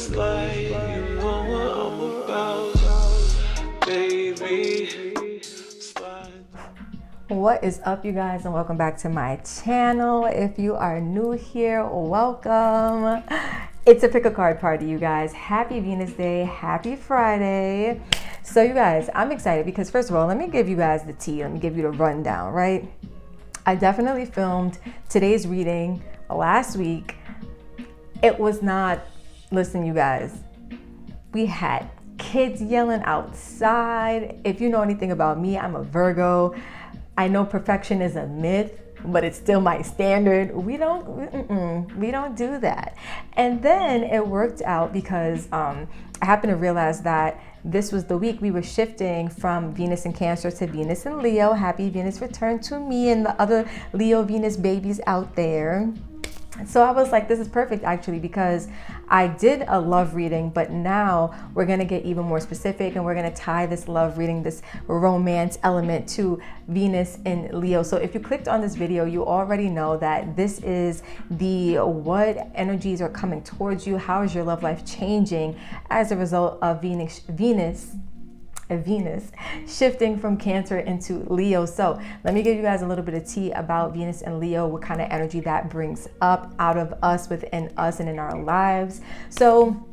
like you know what I'm about, baby. Slide. What is up, you guys, and welcome back to my channel. If you are new here, welcome. It's a pick a card party, you guys. Happy Venus Day, happy Friday. So you guys, I'm excited because first of all, let me give you guys the tea. Let me give you the rundown, right? I definitely filmed today's reading last week. It was not, listen you guys, we had kids yelling outside. If you know anything about me, I'm a Virgo. I know perfection is a myth, but it's still my standard. We don't do that. And then it worked out because I happened to realize that this was the week we were shifting from Venus in Cancer to Venus in Leo. Happy Venus return to me and the other Leo Venus babies out there. So I was like, this is perfect actually, because I did a love reading, but now we're going to get even more specific and we're going to tie this love reading, this romance element to Venus in Leo. So if you clicked on this video, you already know that this is the what energies are coming towards you. How is your love life changing as a result of Venus shifting from Cancer into Leo. So let me give you guys a little bit of tea about Venus and Leo, what kind of energy that brings up out of us, within us, and in our lives. So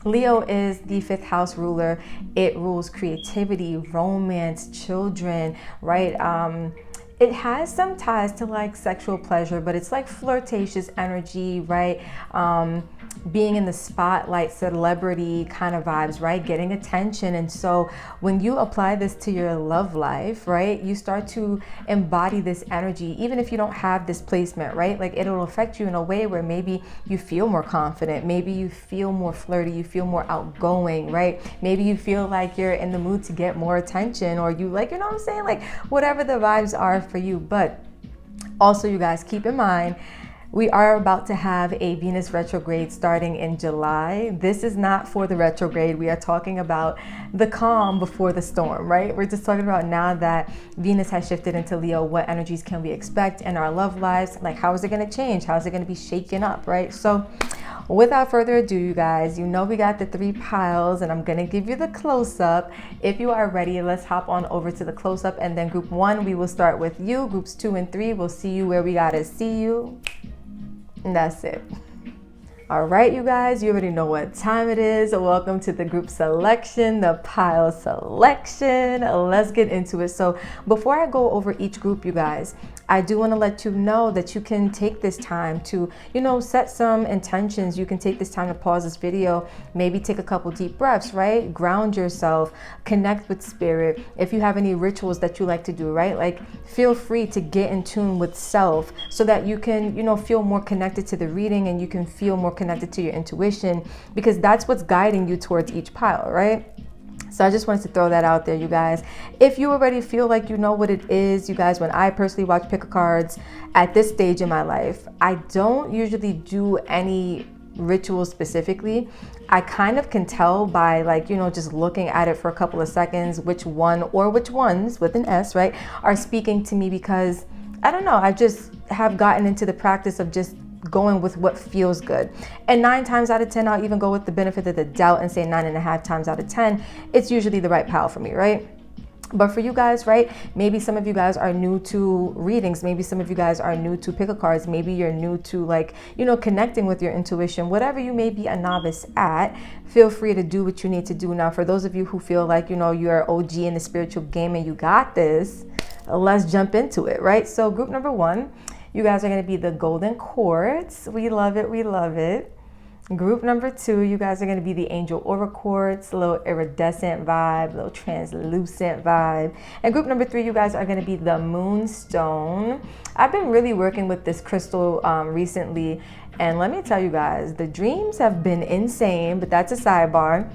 Leo is the fifth house ruler. It rules creativity, romance, children, right? It has some ties to like sexual pleasure, but it's like flirtatious energy, right? Being in the spotlight, celebrity kind of vibes, right? Getting attention. And so when you apply this to your love life, right, you start to embody this energy, even if you don't have this placement, right? Like it'll affect you in a way where maybe you feel more confident, maybe you feel more flirty, you feel more outgoing, right? Maybe you feel like you're in the mood to get more attention, or you like, you know what I'm saying? Like whatever the vibes are for you. But also, you guys, keep in mind, we are about to have a Venus retrograde starting in July. This is not for the retrograde. We are talking about the calm before the storm, right? We're just talking about now that Venus has shifted into Leo, what energies can we expect in our love lives? Like, how is it going to change? How is it going to be shaken up, right? So without further ado, you guys, you know we got the 3 piles, and I'm going to give you the close-up. If you are ready, let's hop on over to the close-up, and then group 1, we will start with you. Groups 2 and 3, we'll see you where we got to see you. And that's it. All right, you guys, you already know what time it is. Welcome to the group selection, the pile selection. Let's get into it. So before I go over each group, you guys, I do want to let you know that you can take this time to, you know, set some intentions. You can take this time to pause this video, maybe take a couple deep breaths, right? Ground yourself, connect with spirit. If you have any rituals that you like to do, right? Like feel free to get in tune with self so that you can, you know, feel more connected to the reading, and you can feel more connected to your intuition, because that's what's guiding you towards each pile, right? So I just wanted to throw that out there, you guys. If you already feel like you know what it is, you guys, when I personally watch pick a cards at this stage in my life, I don't usually do any rituals specifically. I kind of can tell by, like, you know, just looking at it for a couple of seconds, which one or which ones with an S, right, are speaking to me, because I don't know, I just have gotten into the practice of just going with what feels good. And 9 times out of 10, I'll even go with the benefit of the doubt and say 9.5 times out of 10, it's usually the right pile for me, right? But for you guys, right, maybe some of you guys are new to readings. Maybe some of you guys are new to pick a cards. Maybe you're new to, like, you know, connecting with your intuition. Whatever you may be a novice at, feel free to do what you need to do. Now, for those of you who feel like, you know, you're OG in the spiritual game and you got this, let's jump into it, right? So group number 1, you guys are going to be the golden quartz. We love it. We love it. Group number 2, you guys are going to be the angel aura quartz, a little iridescent vibe, a little translucent vibe. And group number 3, you guys are going to be the moonstone. I've been really working with this crystal recently, and let me tell you guys, the dreams have been insane, but that's a sidebar.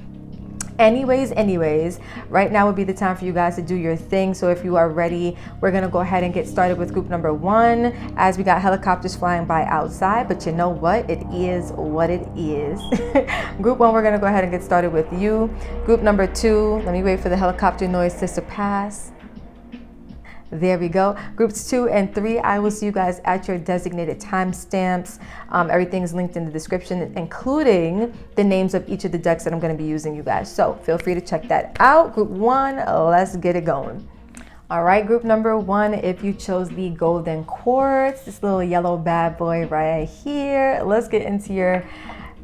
Anyways, right now would be the time for you guys to do your thing. So if you are ready, we're gonna go ahead and get started with group number 1, as we got helicopters flying by outside, but you know what? It is what it is. Group 1, we're gonna go ahead and get started with you. Group number 2, let me wait for the helicopter noise to surpass. There we go. Groups 2 and 3, I will see you guys at your designated timestamps. Everything's linked in the description, including the names of each of the decks that I'm going to be using, you guys. So feel free to check that out. Group 1, let's get it going. All right, group number 1, if you chose the golden quartz, this little yellow bad boy right here, let's get into your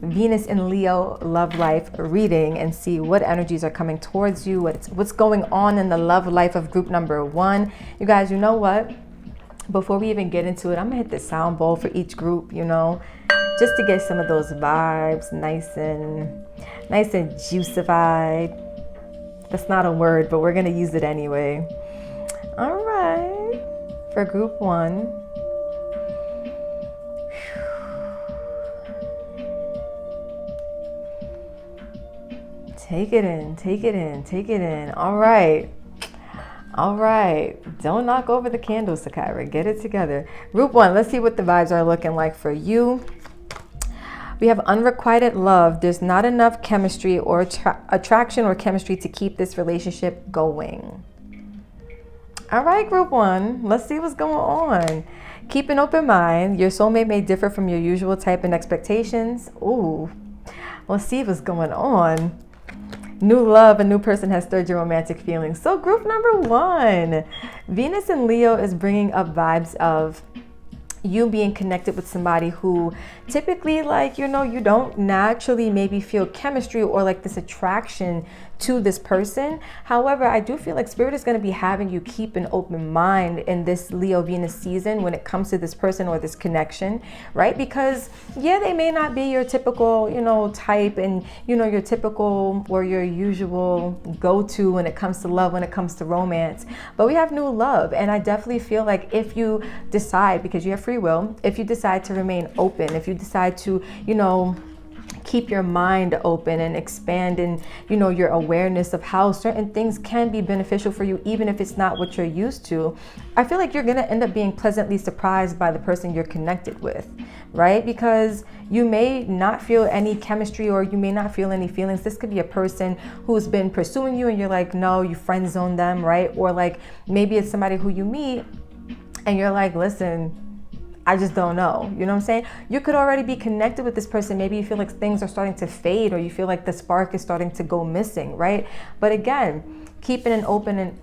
Venus and Leo love life reading and see what energies are coming towards you, what's going on in the love life of group number 1. You guys, you know what? Before we even get into it, I'm gonna hit the sound bowl for each group, you know, just to get some of those vibes nice and juicified. That's not a word, but we're gonna use it anyway. All right, for group 1. Take it in, take it in, take it in. All right. All right. Don't knock over the candles, Sakira. Get it together. Group 1, let's see what the vibes are looking like for you. We have unrequited love. There's not enough chemistry or attraction or chemistry to keep this relationship going. All right, group 1, let's see what's going on. Keep an open mind. Your soulmate may differ from your usual type and expectations. Ooh, let's see what's going on. New love, a new person has stirred your romantic feelings. So group number 1, Venus and Leo is bringing up vibes of you being connected with somebody who typically, like, you know, you don't naturally maybe feel chemistry or like this attraction to this person. However, I do feel like Spirit is going to be having you keep an open mind in this Leo Venus season when it comes to this person or this connection, right? Because yeah, they may not be your typical, you know, type and, you know, your typical or your usual go-to when it comes to love, when it comes to romance, but we have new love. And I definitely feel like if you decide, because you have free will, if you decide to remain open, if you decide to, you know, keep your mind open and expand in, you know, your awareness of how certain things can be beneficial for you, even if it's not what you're used to, I feel like you're going to end up being pleasantly surprised by the person you're connected with, right? Because you may not feel any chemistry or you may not feel any feelings. This could be a person who's been pursuing you and you're like, no, you friend zone them, right? Or like maybe it's somebody who you meet and you're like, listen, I just don't know. You know what I'm saying? You could already be connected with this person. Maybe you feel like things are starting to fade or you feel like the spark is starting to go missing, right? But again, keeping an open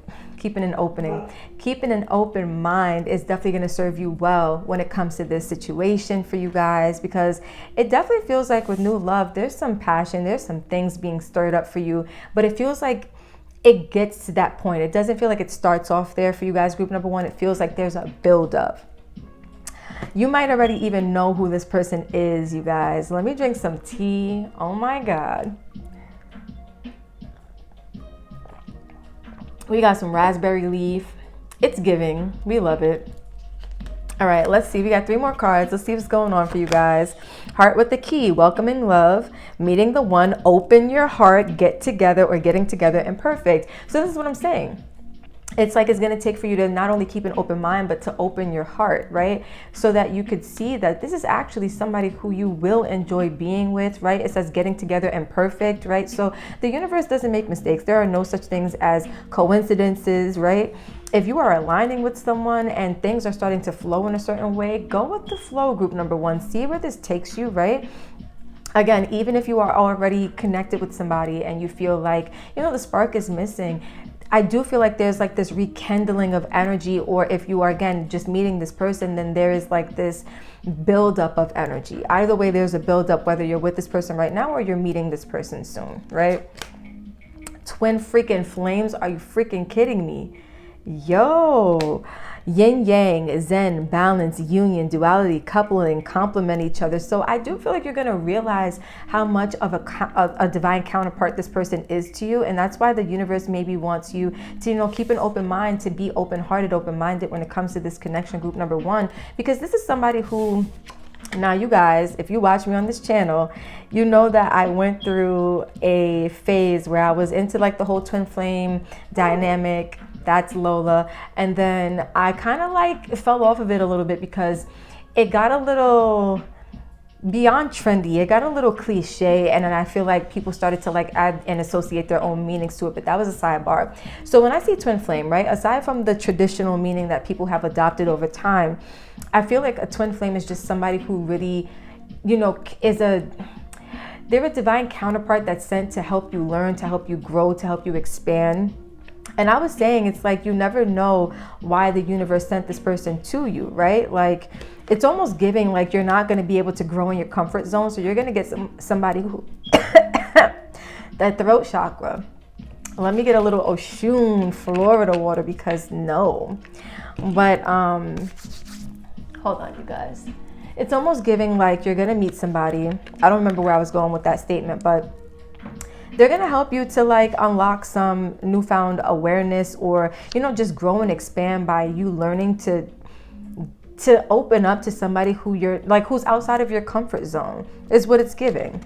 mind is definitely going to serve you well when it comes to this situation for you guys, because it definitely feels like with new love, there's some passion, there's some things being stirred up for you, but it feels like it gets to that point. It doesn't feel like it starts off there for you guys. Group number 1, it feels like there's a buildup. You might already even know who this person is, you guys. Let me drink some tea. Oh my God. We got some raspberry leaf. It's giving. We love it. All right, let's see. We got 3 more cards. Let's see what's going on for you guys. Heart with the key. Welcoming love. Meeting the one. Open your heart. Get together or getting together and perfect. So this is what I'm saying. It's like it's going to take for you to not only keep an open mind, but to open your heart, right? So that you could see that this is actually somebody who you will enjoy being with, right? It says getting together and perfect, right? So the universe doesn't make mistakes. There are no such things as coincidences, right? If you are aligning with someone and things are starting to flow in a certain way, go with the flow, group number 1. See where this takes you, right? Again, even if you are already connected with somebody and you feel like, you know, the spark is missing, I do feel like there's like this rekindling of energy, or if you are, again, just meeting this person, then there is like this buildup of energy. Either way, there's a buildup, whether you're with this person right now or you're meeting this person soon, right? Twin freaking flames. Are you freaking kidding me? Yo, yin yang, zen, balance, union, duality, coupling, complement each other. So I do feel like you're going to realize how much of a divine counterpart this person is to you. And that's why the universe maybe wants you to, you know, keep an open mind, to be open-hearted, open-minded when it comes to this connection, group number 1, because this is somebody who, now you guys, if you watch me on this channel, you know that I went through a phase where I was into like the whole twin flame dynamic. That's Lola. And then I kind of like fell off of it a little bit because it got a little beyond trendy. It got a little cliche, and then I feel like people started to like add and associate their own meanings to it, but that was a sidebar. So when I see twin flame, right, aside from the traditional meaning that people have adopted over time, I feel like a twin flame is just somebody who really, you know, they're a divine counterpart that's sent to help you learn, to help you grow, to help you expand. And I was saying, it's like you never know why the universe sent this person to you, right? Like, it's almost giving like you're not going to be able to grow in your comfort zone. So you're going to get somebody who, that throat chakra. Let me get a little Oshun, Florida water, because no. But hold on, you guys. It's almost giving like you're going to meet somebody. I don't remember where I was going with that statement, but they're going to help you to like unlock some newfound awareness, or, you know, just grow and expand by you learning to open up to somebody who you're like, who's outside of your comfort zone, is what it's giving.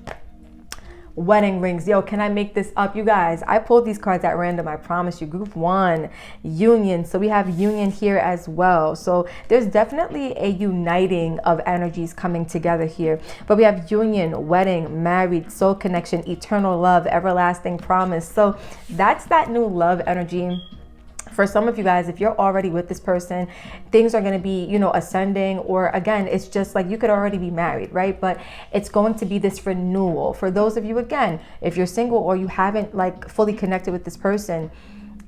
Wedding rings. Yo, can I make this up? You guys, I pulled these cards at random, I promise you. Group 1, union. So we have union here as well. So there's definitely a uniting of energies coming together here. But we have union, wedding, married, soul connection, eternal love, everlasting promise. So that's that new love energy. For some of you guys, if you're already with this person, things are going to be, you know, ascending, or again, it's just like you could already be married, right? But it's going to be this renewal. For those of you, again, if you're single or you haven't like fully connected with this person,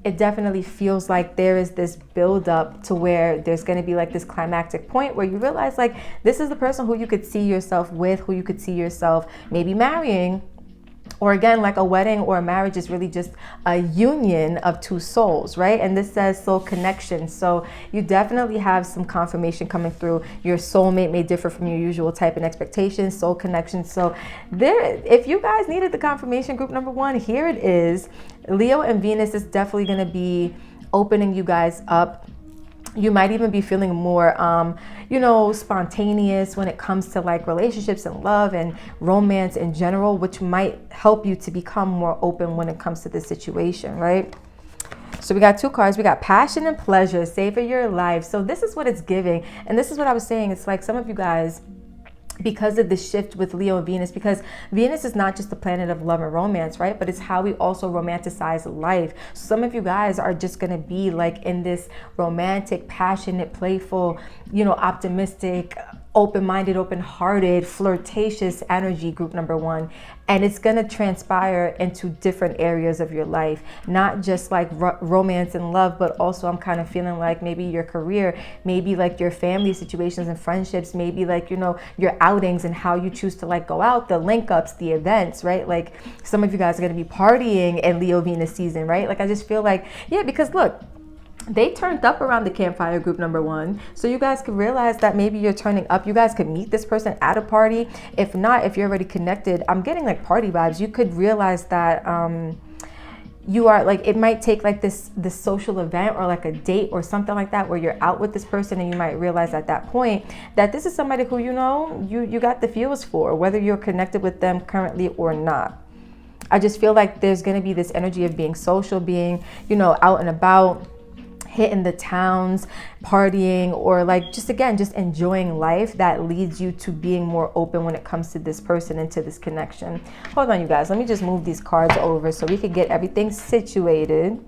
it definitely feels like there is this buildup to where there's going to be like this climactic point where you realize like this is the person who you could see yourself with, who you could see yourself maybe marrying. Or again, like a wedding or a marriage is really just a union of two souls, right? And this says soul connection. So you definitely have some confirmation coming through. Your soulmate may differ from your usual type and expectations, soul connection. So there, if you guys needed the confirmation, group number 1, here it is. Leo and Venus is definitely going to be opening you guys up. You might even be feeling more, you know, spontaneous when it comes to like relationships and love and romance in general, which might help you to become more open when it comes to this situation, right? So we got 2 cards. We got passion and pleasure, savor your life. So this is what it's giving. And this is what I was saying. It's like some of you guys, because of the shift with Leo and Venus, because Venus is not just the planet of love and romance, right? But it's how we also romanticize life. Some of you guys are just going to be like in this romantic, passionate, playful, you know, optimistic, open-minded, open-hearted, flirtatious energy, group number 1. And it's going to transpire into different areas of your life, not just like romance and love, but also I'm kind of feeling like maybe your career, maybe like your family situations and friendships, maybe like, you know, your outings and how you choose to like go out, the link ups, the events, right? Like some of you guys are going to be partying in Leo Venus season, right? Like I just feel like, yeah, because look, they turned up around the campfire, group number 1. So you guys could realize that maybe you're turning up. You guys could meet this person at a party. If not, if you're already connected, I'm getting like party vibes. You could realize that you are like, it might take like this social event or like a date or something like that where you're out with this person, and you might realize at that point that this is somebody who, you know, you got the feels for, whether you're connected with them currently or not. I just feel like there's going to be this energy of being social, being, you know, out and about, hitting the towns, partying, or like just again, just enjoying life that leads you to being more open when it comes to this person and to this connection. Hold on, you guys. Let me just move these cards over so we can get everything situated.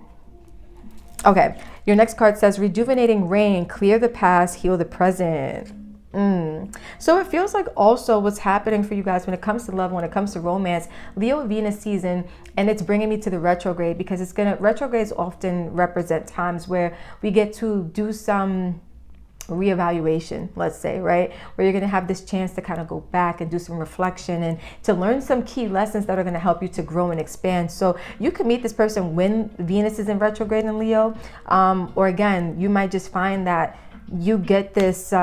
Okay, your next card says rejuvenating rain, clear the past, heal the present. So it feels like also what's happening for you guys when it comes to love, when it comes to romance, Leo Venus season, and it's bringing me to the retrograde, because it's gonna, retrogrades often represent times where we get to do some reevaluation, let's say, right? Where you're going to have this chance to kind of go back and do some reflection and to learn some key lessons that are going to help you to grow and expand. So you can meet this person when Venus is in retrograde in Leo, or again, you might just find that you get this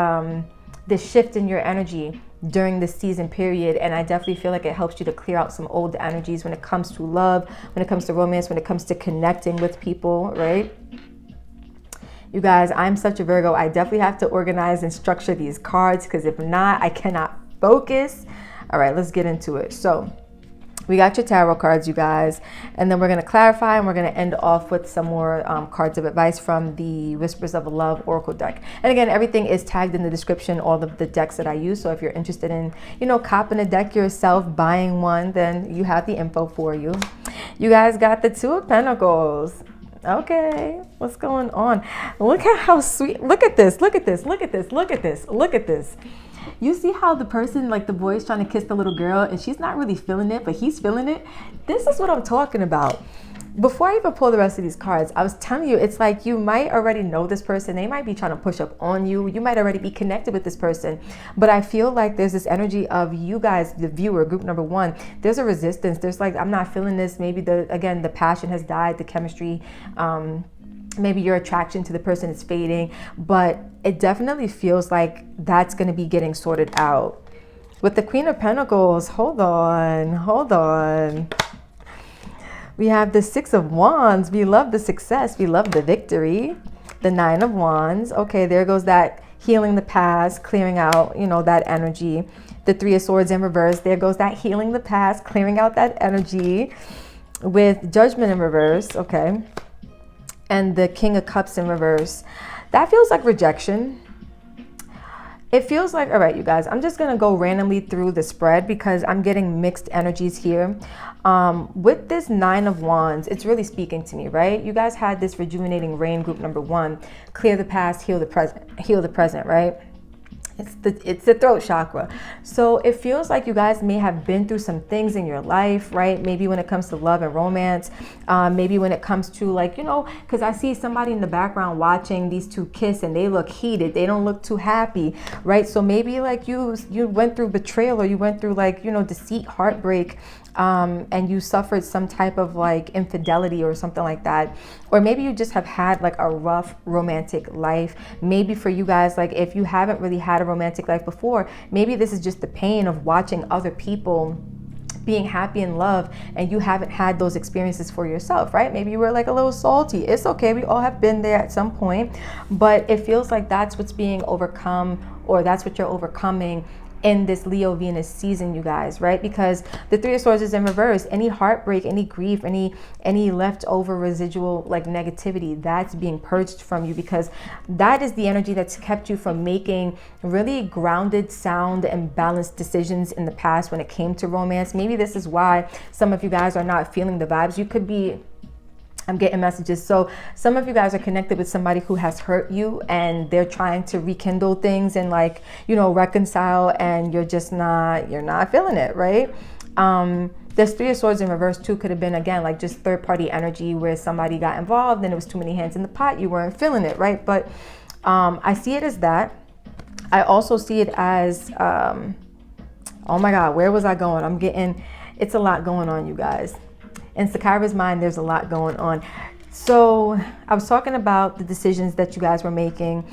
this shift in your energy during this season period. And I definitely feel like it helps you to clear out some old energies when it comes to love, when it comes to romance, when it comes to connecting with people, right? You guys, I'm such a Virgo. I definitely have to organize and structure these cards, because if not, I cannot focus. All right, let's get into it. So We got your tarot cards, you guys, and then we're going to clarify, and we're going to end off with some more cards of advice from the Whispers of Love Oracle deck. And again, everything is tagged in the description, all of the decks that I use. So if you're interested in, copping a deck yourself, buying one, then you have the info for you. You guys got the Two of Pentacles. Okay, what's going on? Look at how sweet. Look at this. Look at this. Look at this. Look at this. Look at this. You see how the person, like the boy, is trying to kiss the little girl and she's not really feeling it, but he's feeling it. This is what I'm talking about. Before I even pull the rest of these cards, I was telling you, it's like you might already know this person. They might be trying to push up on you. You might already be connected with this person. But I feel like there's this energy of you guys, the viewer, group number one. There's a resistance. There's like, I'm not feeling this. Maybe the passion has died, the chemistry, maybe your attraction to the person is fading. But it definitely feels like that's going to be getting sorted out. With the Queen of Pentacles, hold on. We have the Six of Wands. We love the success. We love the victory. The Nine of Wands. Okay, there goes that healing the past, clearing out, that energy. The Three of Swords in reverse. There goes that healing the past, clearing out that energy. With Judgment in reverse, okay. And the King of Cups in reverse. That feels like rejection. It feels like, all right, you guys, I'm just going to go randomly through the spread because I'm getting mixed energies here. With this Nine of Wands, it's really speaking to me, right? You guys had this rejuvenating rain, group number one. Clear the past, heal the present, right? It's the throat chakra. So it feels like you guys may have been through some things in your life, right? Maybe when it comes to love and romance, maybe when it comes to like, because I see somebody in the background watching these two kiss and they look heated. They don't look too happy, right? So maybe like you went through betrayal, or you went through like, deceit, heartbreak, and you suffered some type of like infidelity or something like that. Or maybe you just have had like a rough romantic life. Maybe for you guys, like if you haven't really had a romantic life before, maybe this is just the pain of watching other people being happy in love and you haven't had those experiences for yourself, right? Maybe you were like a little salty. It's okay. We all have been there at some point, but it feels like that's what's being overcome, or that's what you're overcoming in this Leo Venus season, you guys, right? Because the Three of Swords is in reverse. Any heartbreak, any grief, any leftover residual like negativity, that's being purged from you, because that is the energy that's kept you from making really grounded, sound, and balanced decisions in the past when it came to romance. Maybe this is why some of you guys are not feeling the vibes. You could be, I'm getting messages. So some of you guys are connected with somebody who has hurt you and they're trying to rekindle things and like, reconcile, and you're not feeling it, right? This Three of Swords in reverse too could have been, again, like just third party energy where somebody got involved and it was too many hands in the pot. You weren't feeling it, right? But I see it as that. I also see it as, oh my God, where was I going? It's a lot going on, you guys. In Sakara's mind, there's a lot going on. So I was talking about the decisions that you guys were making.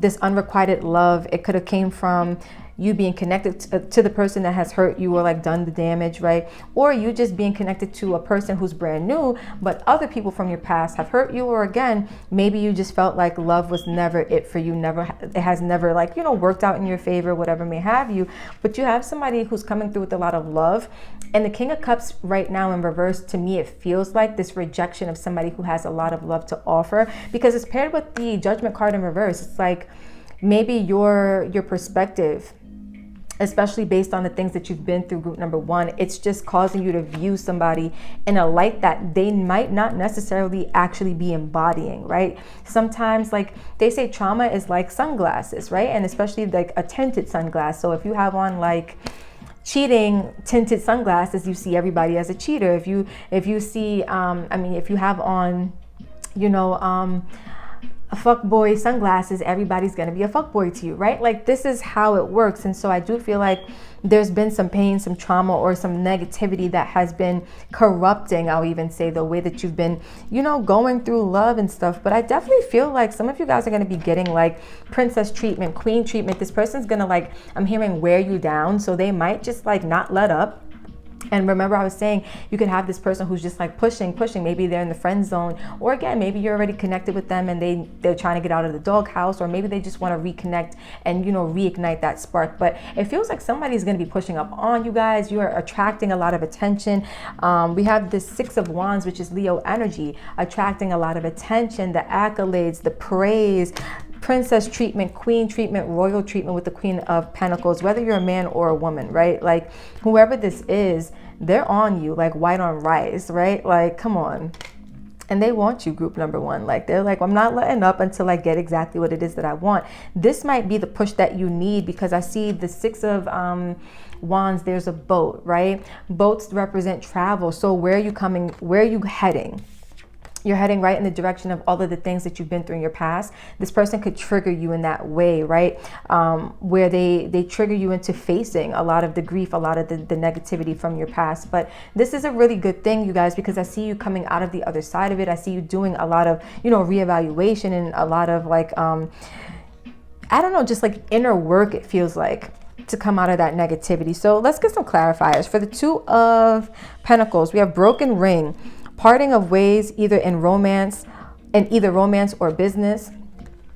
This unrequited love, it could have came from you being connected to the person that has hurt you or like done the damage, right? Or you just being connected to a person who's brand new, but other people from your past have hurt you. Or again, maybe you just felt like love was never it for you. It has never like, worked out in your favor, whatever may have you. But you have somebody who's coming through with a lot of love. And the King of Cups right now in reverse, to me, it feels like this rejection of somebody who has a lot of love to offer, because it's paired with the Judgment card in reverse. It's like maybe your perspective, especially based on the things that you've been through, group number one, it's just causing you to view somebody in a light that they might not necessarily actually be embodying, right? Sometimes, like they say, trauma is like sunglasses, right? And especially like a tinted sunglass. So if you have on like cheating tinted sunglasses, you see everybody as a cheater. If you see, if you have on, a fuckboy sunglasses, everybody's gonna be a fuckboy to you, right? Like this is how it works. And so I do feel like there's been some pain, some trauma, or some negativity that has been corrupting, I'll even say, the way that you've been, going through love and stuff. But I definitely feel like some of you guys are gonna be getting like princess treatment, queen treatment. This person's gonna, like, I'm hearing, wear you down. So they might just like not let up. And remember, I was saying you could have this person who's just like pushing. Maybe they're in the friend zone, or again, maybe you're already connected with them and they're trying to get out of the doghouse, or maybe they just want to reconnect and reignite that spark. But it feels like somebody's going to be pushing up on you guys. You are attracting a lot of attention. We have the Six of Wands, which is Leo energy, attracting a lot of attention, the accolades, the praise, princess treatment, queen treatment, royal treatment with the Queen of Pentacles, whether you're a man or a woman, right? Like whoever this is, they're on you like white on rice, right? Like, come on. And they want you, group number one. Like, they're like, I'm not letting up until I get exactly what it is that I want. This might be the push that you need, because I see the Six of Wands, there's a boat, right? Boats represent travel. So where are you coming? Where are you heading? You're heading right in the direction of all of the things that you've been through in your past. This person could trigger you in that way, right? Where they trigger you into facing a lot of the grief, a lot of the negativity from your past. But this is a really good thing, you guys, because I see you coming out of the other side of it. I see you doing a lot of, reevaluation and a lot of like, I don't know, just like inner work, it feels like, to come out of that negativity. So let's get some clarifiers. For the Two of Pentacles, we have broken ring. Parting of ways, either in romance or business.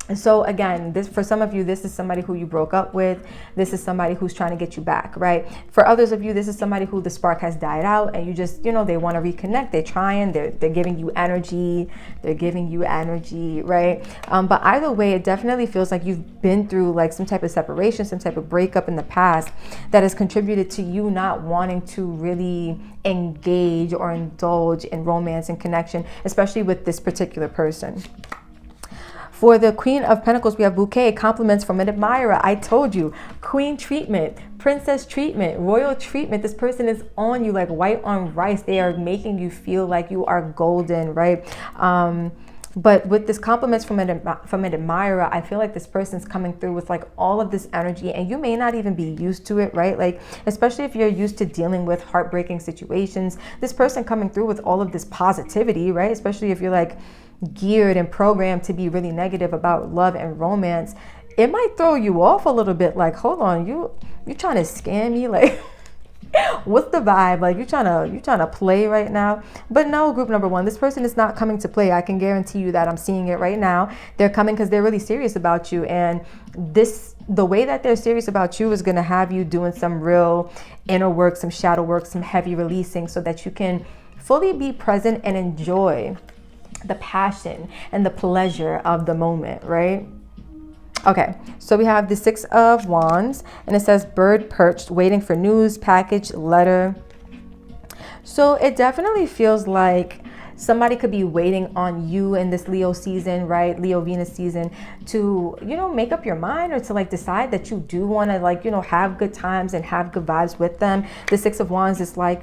And so again, this, for some of you, this is somebody who you broke up with. This is somebody who's trying to get you back, right? For others of you, this is somebody who the spark has died out and you just, they want to reconnect. They're trying, they're giving you energy. They're giving you energy, right? But either way, it definitely feels like you've been through like some type of separation, some type of breakup in the past that has contributed to you not wanting to really engage or indulge in romance and connection, especially with this particular person. For the Queen of Pentacles, we have bouquet, compliments from an admirer. I told you, queen treatment, princess treatment, royal treatment. This person is on you like white on rice. They are making you feel like you are golden, right? But with this compliments from an admirer, I feel like this person's coming through with like all of this energy, and you may not even be used to it, right? Like, especially if you're used to dealing with heartbreaking situations, this person coming through with all of this positivity, right? Especially if you're like geared and programmed to be really negative about love and romance, it might throw you off a little bit. Like, hold on, you trying to scam me? Like, what's the vibe? Like, you trying to play right now? But no, group number one, this person is not coming to play. I can guarantee you that. I'm seeing it right now. They're coming because they're really serious about you, and the way that they're serious about you is going to have you doing some real inner work, some shadow work, some heavy releasing, so that you can fully be present and enjoy the passion and the pleasure of the moment, right? Okay, so we have the Six of Wands, and it says bird perched, waiting for news, package, letter. So it definitely feels like somebody could be waiting on you in this Leo season, right? Leo Venus season, to, make up your mind, or to like decide that you do want to like, have good times and have good vibes with them. The Six of Wands is like,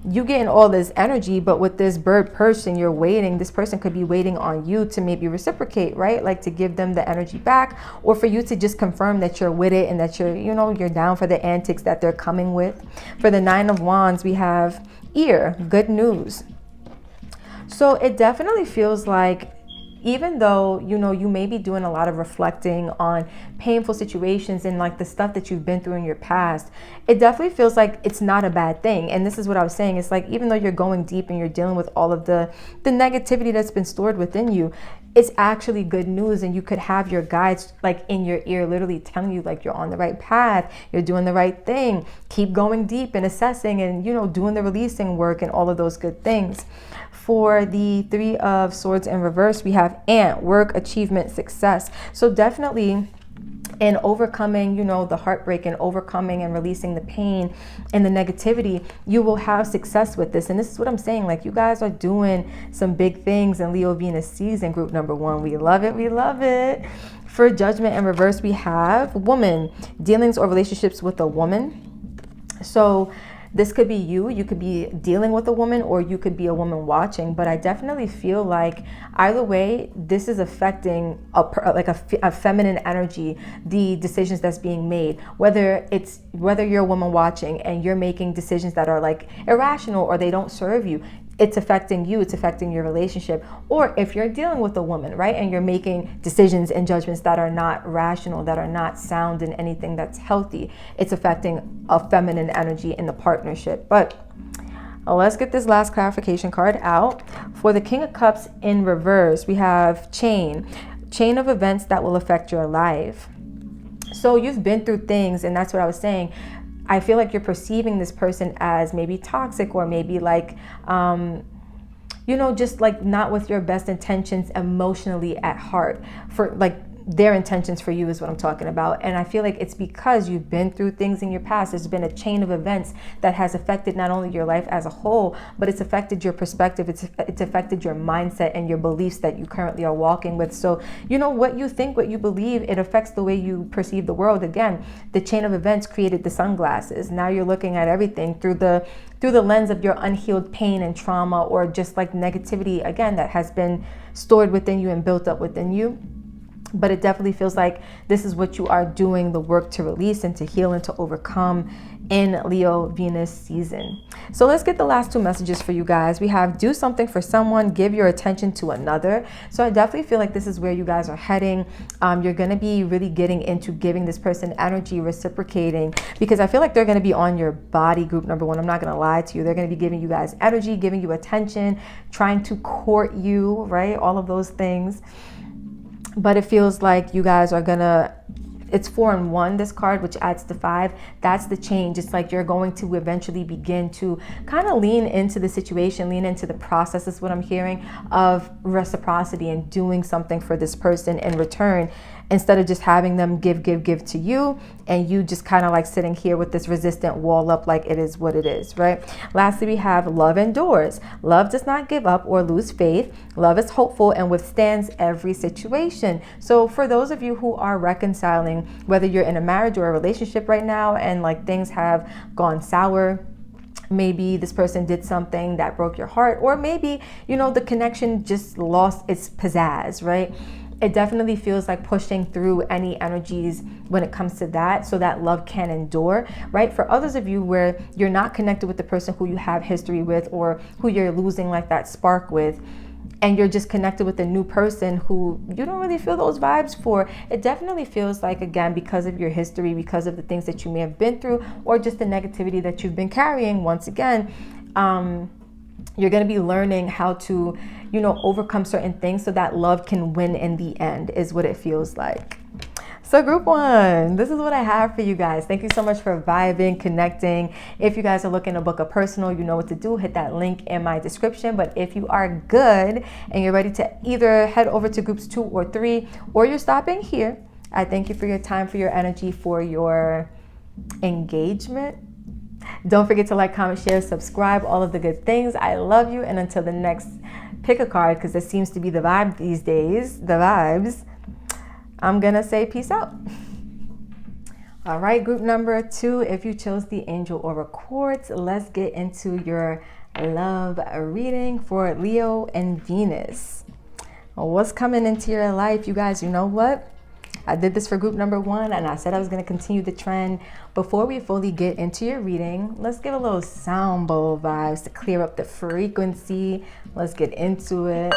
you getting all this energy, but with this bird person, you're waiting. This person could be waiting on you to maybe reciprocate, right? Like to give them the energy back, or for you to just confirm that you're with it and that you're, you're down for the antics that they're coming with. For the Nine of Wands, we have ear, good news. So it definitely feels like, even though, you may be doing a lot of reflecting on painful situations and like the stuff that you've been through in your past, it definitely feels like it's not a bad thing. And this is what I was saying. It's like, even though you're going deep and you're dealing with all of the negativity that's been stored within you, it's actually good news. And you could have your guides like in your ear, literally telling you like you're on the right path, you're doing the right thing, keep going deep and assessing and, doing the releasing work and all of those good things. For the Three of Swords in reverse, we have ant, work, achievement, success. So definitely in overcoming, the heartbreak, and overcoming and releasing the pain and the negativity, you will have success with this. And this is what I'm saying. Like, you guys are doing some big things in Leo Venus season, group number one. We love it. We love it. For judgment in reverse, we have woman, dealings or relationships with a woman. So this could be you could be dealing with a woman, or you could be a woman watching. But I definitely feel like either way, this is affecting a feminine energy, the decisions that's being made, whether you're a woman watching and you're making decisions that are like irrational or they don't serve you. it's affecting you, it's affecting your relationship. Or if you're dealing with a woman, right, and you're making decisions and judgments that are not rational, that are not sound in anything that's healthy, it's affecting a feminine energy in the partnership. But let's get this last clarification card out. For the King of Cups in reverse, we have chain of events that will affect your life. So you've been through things, and that's what I was saying. I feel like you're perceiving this person as maybe toxic, or maybe like, just like not with your best intentions emotionally at heart, for like their intentions for you is what I'm talking about. And I feel like it's because you've been through things in your past. There's been a chain of events that has affected not only your life as a whole, but it's affected your perspective. It's affected your mindset and your beliefs that you currently are walking with. So, what you think, what you believe, it affects the way you perceive the world. Again, the chain of events created the sunglasses. Now you're looking at everything through the lens of your unhealed pain and trauma, or just like negativity, again, that has been stored within you and built up within you. But it definitely feels like this is what you are doing the work to release and to heal and to overcome in Leo Venus season. So let's get the last two messages for you guys. We have do something for someone, give your attention to another. So I definitely feel like this is where you guys are heading. You're going to be really getting into giving this person energy, reciprocating, because I feel like they're going to be on your body, group number one. I'm not going to lie to you. They're going to be giving you guys energy, giving you attention, trying to court you, right? All of those things. But it feels like you guys are gonna, it's 4 and 1, this card, which adds to 5. That's the change. It's like you're going to eventually begin to kind of lean into the situation, lean into the process, is what I'm hearing, of reciprocity and doing something for this person in return, instead of just having them give to you, and you just kind of like sitting here with this resistant wall up, like it is what it is, right? Lastly, we have love endures. Love does not give up or lose faith. Love is hopeful and withstands every situation. So for those of you who are reconciling, whether you're in a marriage or a relationship right now, and like things have gone sour, maybe this person did something that broke your heart, or maybe, the connection just lost its pizzazz, right? It definitely feels like pushing through any energies when it comes to that, so that love can endure, right? For others of you where you're not connected with the person who you have history with, or who you're losing like that spark with, and you're just connected with a new person who you don't really feel those vibes for, it definitely feels like, again, because of your history, because of the things that you may have been through, or just the negativity that you've been carrying, once again, you're going to be learning how to, overcome certain things so that love can win in the end, is what it feels like. So group 1, this is what I have for you guys. Thank you so much for vibing, connecting. If you guys are looking to book a personal, you know what to do. Hit that link in my description. But if you are good and you're ready to either head over to groups 2 or 3, or you're stopping here, I thank you for your time, for your energy, for your engagement. Don't forget to like, comment, share, subscribe, all of the good things. I love you. And until the next pick a card, because this seems to be the vibe these days, the vibes, I'm going to say peace out. All right, group number 2, if you chose the Angel Aura Quartz, let's get into your love reading for Leo and Venus. What's coming into your life, you guys? You know what? I did this for group number 1, and I said I was going to continue the trend. Before we fully get into your reading, let's give a little sound bowl vibes to clear up the frequency. Let's get into it.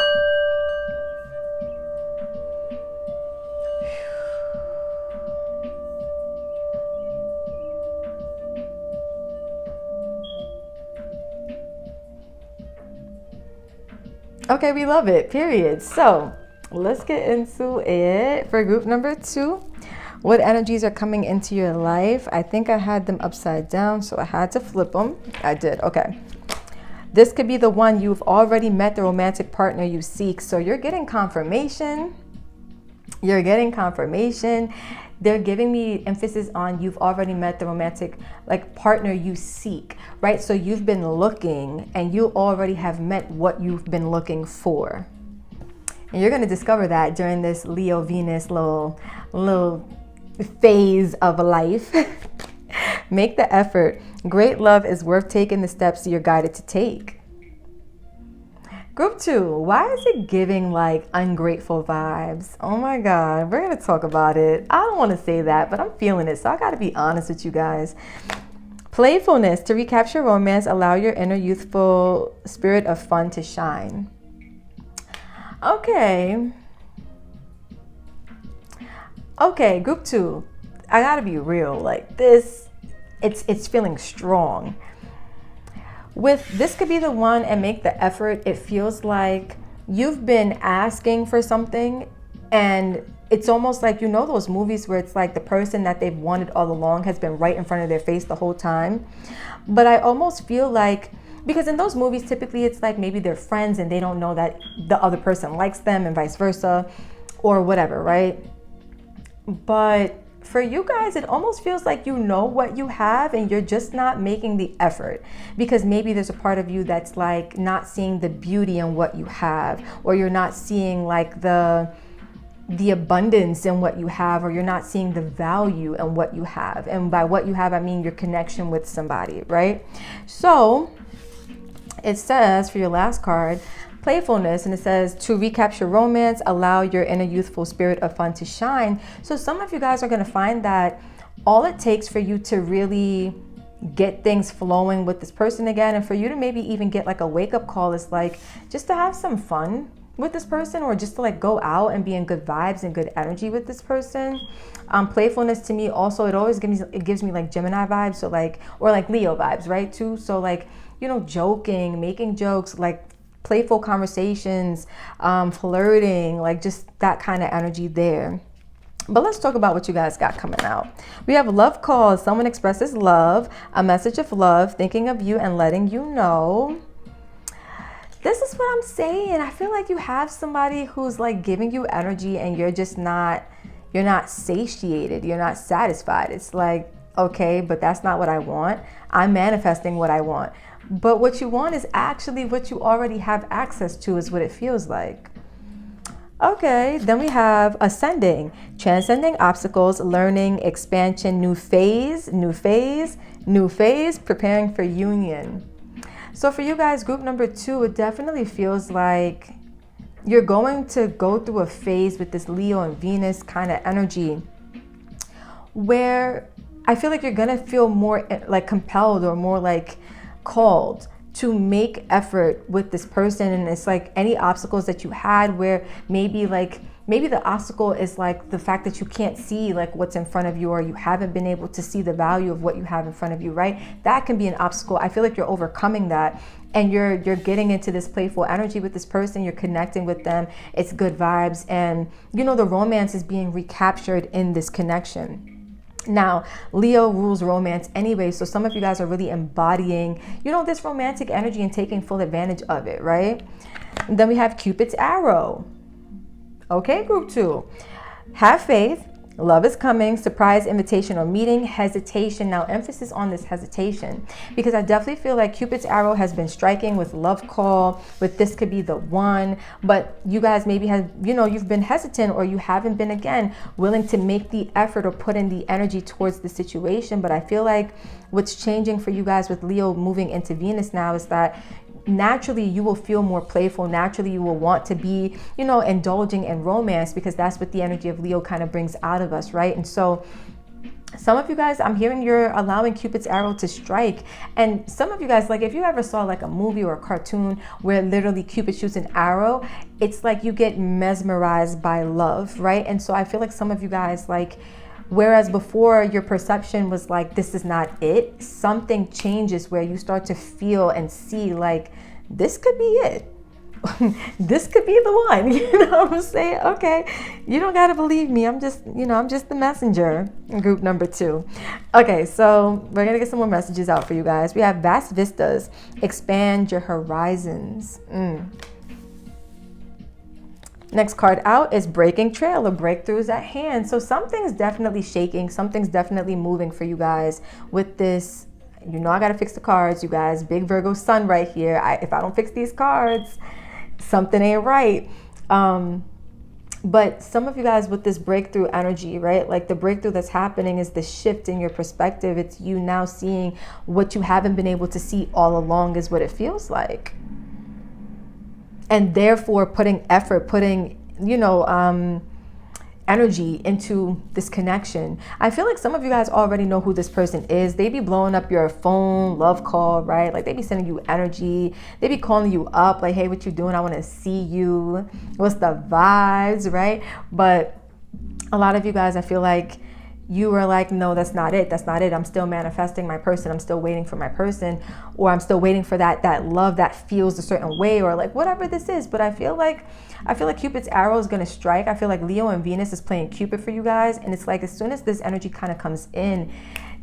Okay, we love it, period. So let's get into it for group number 2. What energies are coming into your life? I think I had them upside down, so I had to flip them. I did, okay. This could be the one you've already met, the romantic partner you seek. So you're getting confirmation. You're getting confirmation. They're giving me emphasis on you've already met the romantic partner you seek, right? So you've been looking and you already have met what you've been looking for. And you're going to discover that during this Leo Venus little phase of life. Make the effort. Great love is worth taking the steps you're guided to take. Group 2, why is it giving like ungrateful vibes? Oh my God, we're going to talk about it. I don't want to say that, but I'm feeling it, so I got to be honest with you guys. Playfulness. To recapture romance, allow your inner youthful spirit of fun to shine. Okay. Okay, group 2. I gotta be real. Like this, it's feeling strong. With this could be the one and make the effort. It feels like you've been asking for something, and it's almost like, you know, those movies where it's like the person that they've wanted all along has been right in front of their face the whole time. But I almost feel like, because in those movies typically it's like maybe they're friends and they don't know that the other person likes them and vice versa or whatever, right? But for you guys, it almost feels like you know what you have and you're just not making the effort, because maybe there's a part of you that's like not seeing the beauty in what you have, or you're not seeing like the abundance in what you have, or you're not seeing the value in what you have. And by what you have, I mean your connection with somebody, right? So it says for your last card, playfulness, and it says to recapture romance, allow your inner youthful spirit of fun to shine. So some of you guys are going to find that all it takes for you to really get things flowing with this person again, and for you to maybe even get like a wake-up call, is like just to have some fun with this person, or just to like go out and be in good vibes and good energy with this person. Playfulness to me also, it gives me like Gemini vibes, so like, or like Leo vibes, right, too. So like, you know, joking, making jokes, like playful conversations, flirting, like just that kind of energy there. But let's talk about what you guys got coming out. We have love calls. Someone expresses love, a message of love, thinking of you and letting you know. This is what I'm saying. I feel like you have somebody who's like giving you energy and you're not satiated. You're not satisfied. It's like, okay, but that's not what I want. I'm manifesting what I want. But what you want is actually what you already have access to, is what it feels like. Okay, then we have ascending, transcending obstacles, learning, expansion, new phase, preparing for union. So for you guys, group number 2, it definitely feels like you're going to go through a phase with this Leo and Venus kind of energy, where I feel like you're going to feel more like compelled or more like called to make effort with this person. And it's like any obstacles that you had, where maybe the obstacle is like the fact that you can't see like what's in front of you, or you haven't been able to see the value of what you have in front of you, right? That can be an obstacle. I feel like you're overcoming that, and you're getting into this playful energy with this person. You're connecting with them. It's good vibes, and you know the romance is being recaptured in this connection. Now, Leo rules romance anyway, so some of you guys are really embodying, you know, this romantic energy and taking full advantage of it, right? And then we have Cupid's arrow. Okay, group 2. Have faith. Love is coming. Surprise invitation or meeting. Hesitation. Now, emphasis on this hesitation, because I definitely feel like Cupid's arrow has been striking with love call, with this could be the one. But you guys maybe have, you know, you've been hesitant, or you haven't been, again, willing to make the effort or put in the energy towards the situation. But I feel like what's changing for you guys with Leo moving into Venus now is that naturally you will feel more playful. Naturally you will want to be, you know, indulging in romance, because that's what the energy of Leo kind of brings out of us, right? And so some of you guys, I'm hearing you're allowing Cupid's arrow to strike. And some of you guys, like if you ever saw like a movie or a cartoon where literally Cupid shoots an arrow, it's like you get mesmerized by love, right? And so I feel like some of you guys, like, whereas before your perception was like, this is not it, something changes where you start to feel and see like, this could be it. This could be the one. You know what I'm saying? Okay, you don't got to believe me. I'm just the messenger. Group number 2. Okay, so we're going to get some more messages out for you guys. We have vast vistas. Expand your horizons. Next card out is breaking trail, or breakthroughs at hand. So something's definitely shaking. Something's definitely moving for you guys with this. You know, I got to fix the cards, you guys. Big Virgo sun right here. If I don't fix these cards, something ain't right. But some of you guys with this breakthrough energy, right? Like the breakthrough that's happening is the shift in your perspective. It's you now seeing what you haven't been able to see all along, is what it feels like. And therefore putting effort, energy into this connection. I feel like some of you guys already know who this person is. They be blowing up your phone, love call, right? Like they be sending you energy. They be calling you up like, hey, what you doing? I want to see you. What's the vibes, right? But a lot of you guys, I feel like you were like, no, that's not it. That's not it. I'm still manifesting my person. I'm still waiting for my person, or I'm still waiting for that love that feels a certain way, or like whatever this is. But I feel like Cupid's arrow is going to strike. I feel like Leo and Venus is playing Cupid for you guys. And it's like, as soon as this energy kind of comes in,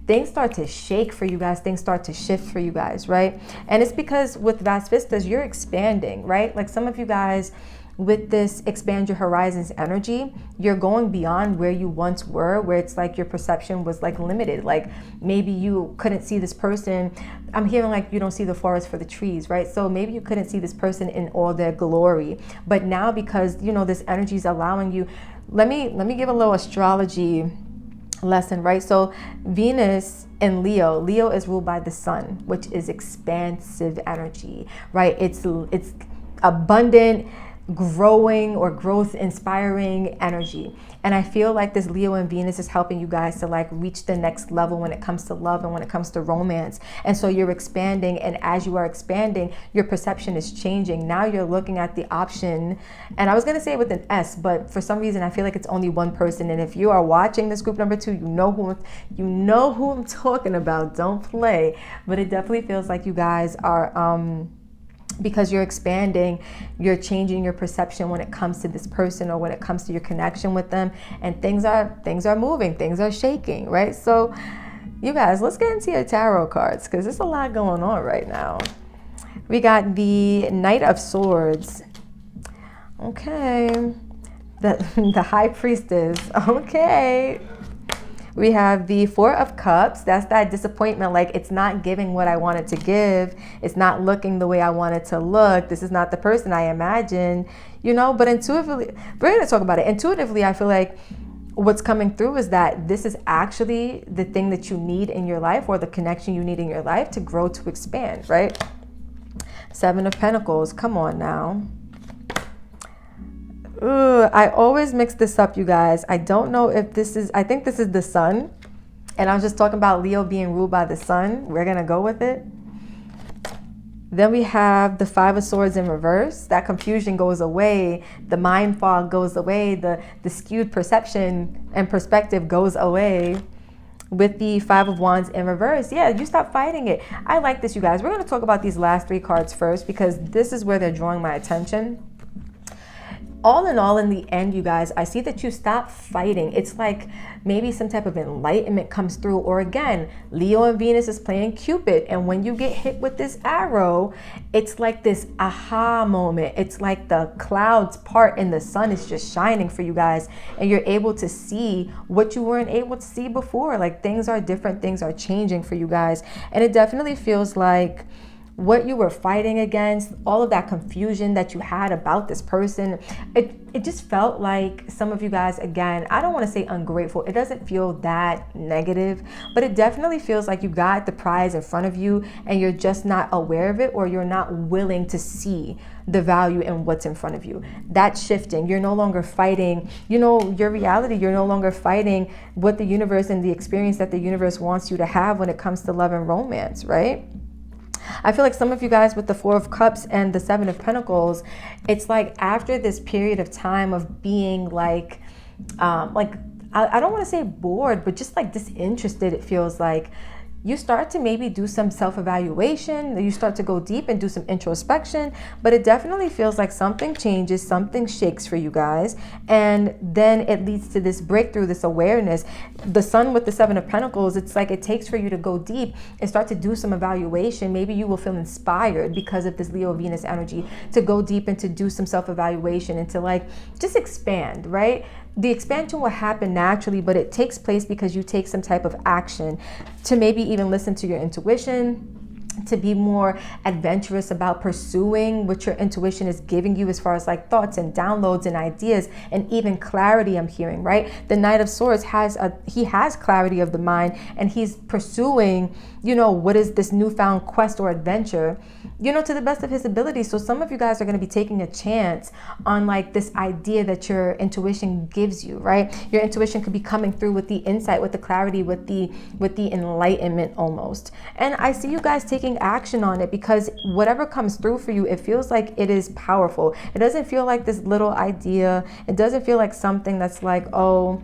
things start to shake for you guys. Things start to shift for you guys, right? And it's because with Vast Vistas, you're expanding, right? Like some of you guys, with this expand your horizons energy, you're going beyond where you once were, where it's like your perception was like limited. Like maybe you couldn't see this person. I'm hearing like you don't see the forest for the trees, right? So maybe you couldn't see this person in all their glory. But now, because you know this energy is allowing you, let me give a little astrology lesson, right? So Venus in Leo is ruled by the sun, which is expansive energy, right? It's abundant, growing or growth inspiring energy. And I feel like this Leo and Venus is helping you guys to like reach the next level when it comes to love and when it comes to romance. And so you're expanding, and as you are expanding, your perception is changing. Now you're looking at the option, and I was going to say with an S, but for some reason I feel like it's only one person. And if you are watching this group number 2, you know who I'm talking about. Don't play. But it definitely feels like you guys are because you're expanding, you're changing your perception when it comes to this person or when it comes to your connection with them, and things are moving, things are shaking, right? So you guys, let's get into your tarot cards, because there's a lot going on right now. We got the Knight of Swords. Okay. The High Priestess. Okay. We have the Four of Cups. That's that disappointment. Like, it's not giving what I wanted to give. It's not looking the way I wanted to look. This is not the person I imagined, you know, but intuitively, we're going to talk about it. Intuitively, I feel like what's coming through is that this is actually the thing that you need in your life, or the connection you need in your life to grow, to expand, right? Seven of Pentacles. Come on now. Ooh, I always mix this up, you guys. I don't know if this is, I think this is the sun. And I was just talking about Leo being ruled by the sun. We're going to go with it. Then we have the Five of Swords in reverse. That confusion goes away. The mind fog goes away. The skewed perception and perspective goes away. With the Five of Wands in reverse, yeah, you stop fighting it. I like this, you guys. We're going to talk about these last 3 cards first, because this is where they're drawing my attention. All in all, in the end, you guys, I see that you stop fighting. It's like maybe some type of enlightenment comes through, or again, Leo and Venus is playing Cupid. And when you get hit with this arrow, it's like this aha moment. It's like the clouds part and the sun is just shining for you guys. And you're able to see what you weren't able to see before. Like, things are different, things are changing for you guys. And it definitely feels like what you were fighting against, all of that confusion that you had about this person, it just felt like some of you guys, again, I don't want to say ungrateful. It doesn't feel that negative, but it definitely feels like you got the prize in front of you and you're just not aware of it, or you're not willing to see the value in what's in front of you. That's shifting. You're no longer fighting, you know, your reality. You're no longer fighting what the universe and the experience that the universe wants you to have when it comes to love and romance, right? I feel like some of you guys with the Four of Cups and the Seven of Pentacles, it's like after this period of time of being like I don't want to say bored, but just like disinterested, it feels like you start to maybe do some self-evaluation, you start to go deep and do some introspection, but it definitely feels like something changes, something shakes for you guys, and then it leads to this breakthrough, this awareness. The Sun with the Seven of Pentacles, it's like it takes for you to go deep and start to do some evaluation. Maybe you will feel inspired because of this Leo Venus energy to go deep and to do some self-evaluation and to like just expand, right? The expansion will happen naturally, but it takes place because you take some type of action to maybe even listen to your intuition, to be more adventurous about pursuing what your intuition is giving you as far as like thoughts and downloads and ideas and even clarity. I'm hearing, right? The Knight of Swords he has clarity of the mind, and he's pursuing, what is this newfound quest or adventure, to the best of his ability. So some of you guys are going to be taking a chance on like this idea that your intuition gives you, right? Your intuition could be coming through with the insight, with the clarity, with the enlightenment almost. And I see you guys taking action on it, because whatever comes through for you, it feels like it is powerful. It doesn't feel like this little idea. It doesn't feel like something that's like, oh,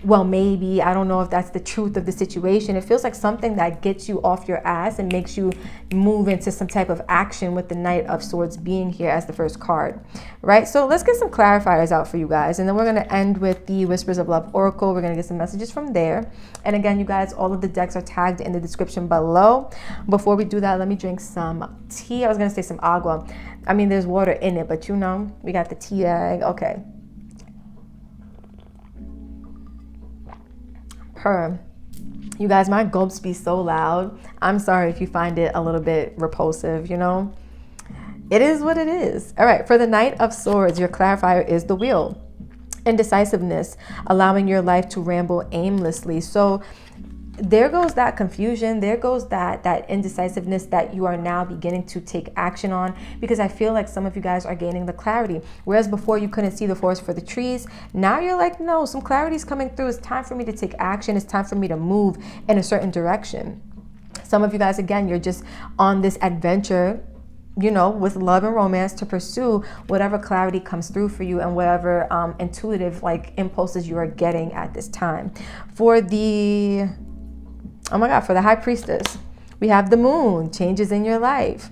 well, maybe, I don't know if that's the truth of the situation. It feels like something that gets you off your ass and makes you move into some type of action, with the Knight of Swords being here as the first card, right? So let's get some clarifiers out for you guys, and then we're going to end with the Whispers of Love Oracle. We're going to get some messages from there. And again, you guys, all of the decks are tagged in the description below. Before we do that, let me drink some tea. I was going to say some agua. I mean, there's water in it, but we got the tea bag. Okay. You guys, my gulps be so loud. I'm sorry if you find it a little bit repulsive, It is what it is. All right, for the Knight of Swords, your clarifier is the Wheel. Indecisiveness, allowing your life to ramble aimlessly. So there goes that confusion. There goes that indecisiveness that you are now beginning to take action on, because I feel like some of you guys are gaining the clarity. Whereas before you couldn't see the forest for the trees, now you're like, no, some clarity is coming through. It's time for me to take action. It's time for me to move in a certain direction. Some of you guys, again, you're just on this adventure, with love and romance, to pursue whatever clarity comes through for you and whatever intuitive like impulses you are getting at this time. For the High Priestess, we have the Moon, changes in your life.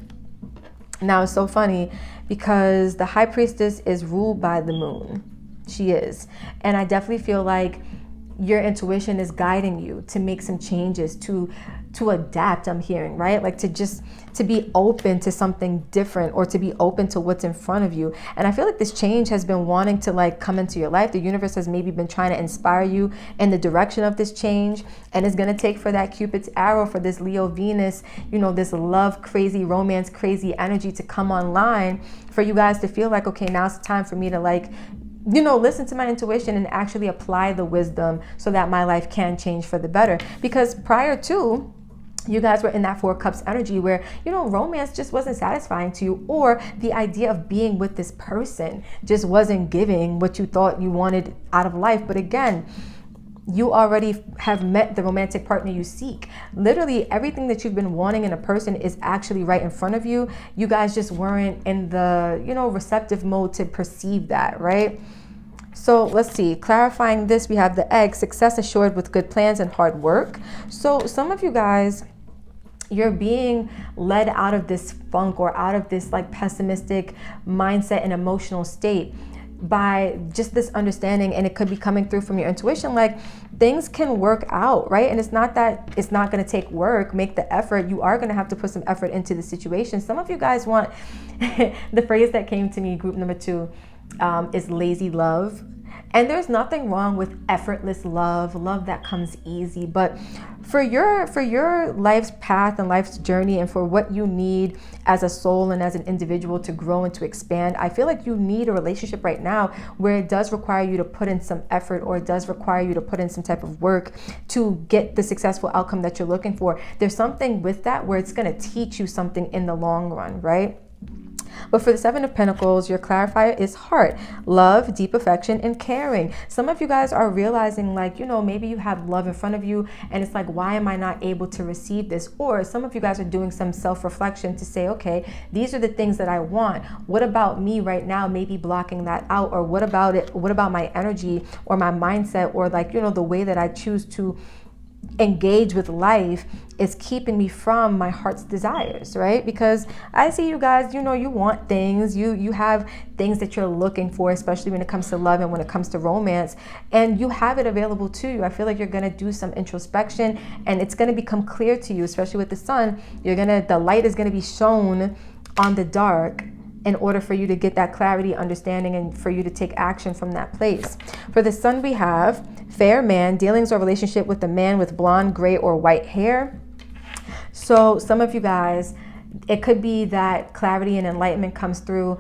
Now it's so funny because the High Priestess is ruled by the Moon. She is. And I definitely feel like your intuition is guiding you to make some changes, to adapt, I'm hearing, right? Like to be open to something different, or to be open to what's in front of you. And I feel like this change has been wanting to like come into your life. The universe has maybe been trying to inspire you in the direction of this change. And it's going to take for that Cupid's arrow, for this Leo Venus, this love crazy, romance crazy energy to come online for you guys to feel like, okay, now it's time for me to like, listen to my intuition and actually apply the wisdom so that my life can change for the better. Because prior to, you guys were in that Four Cups energy where, romance just wasn't satisfying to you, or the idea of being with this person just wasn't giving what you thought you wanted out of life. But again, you already have met the romantic partner you seek. Literally everything that you've been wanting in a person is actually right in front of you. You guys just weren't in the, receptive mode to perceive that, right? So let's see, clarifying this, we have the Egg, success assured with good plans and hard work. So some of you guys, you're being led out of this funk or out of this like pessimistic mindset and emotional state by just this understanding, and it could be coming through from your intuition, like things can work out, right? And it's not that it's not going to take work. Make the effort. You are going to have to put some effort into the situation. Some of you guys want the phrase that came to me, group number 2, is lazy love. And there's nothing wrong with effortless love that comes easy. But for your life's path and life's journey, and for what you need as a soul and as an individual to grow and to expand, I feel like you need a relationship right now where it does require you to put in some effort, or it does require you to put in some type of work to get the successful outcome that you're looking for. There's something with that where it's going to teach you something in the long run, right? But for the Seven of Pentacles, your clarifier is heart, love, deep affection, and caring. Some of you guys are realizing like, maybe you have love in front of you and it's like, why am I not able to receive this? Or some of you guys are doing some self-reflection to say, okay, these are the things that I want. What about me right now maybe blocking that out? Or what about it? What about my energy or my mindset, or like, the way that I choose to engage with life is keeping me from my heart's desires, right? Because I see you guys, you want things, you have things that you're looking for, especially when it comes to love and when it comes to romance, and you have it available to you. I feel like you're going to do some introspection and it's going to become clear to you, especially with the sun. The light is going to be shown on the dark in order for you to get that clarity, understanding, and for you to take action from that place. For the Sun, we have fair man, dealings or relationship with a man with blonde, gray, or white hair. So some of you guys, it could be that clarity and enlightenment comes through,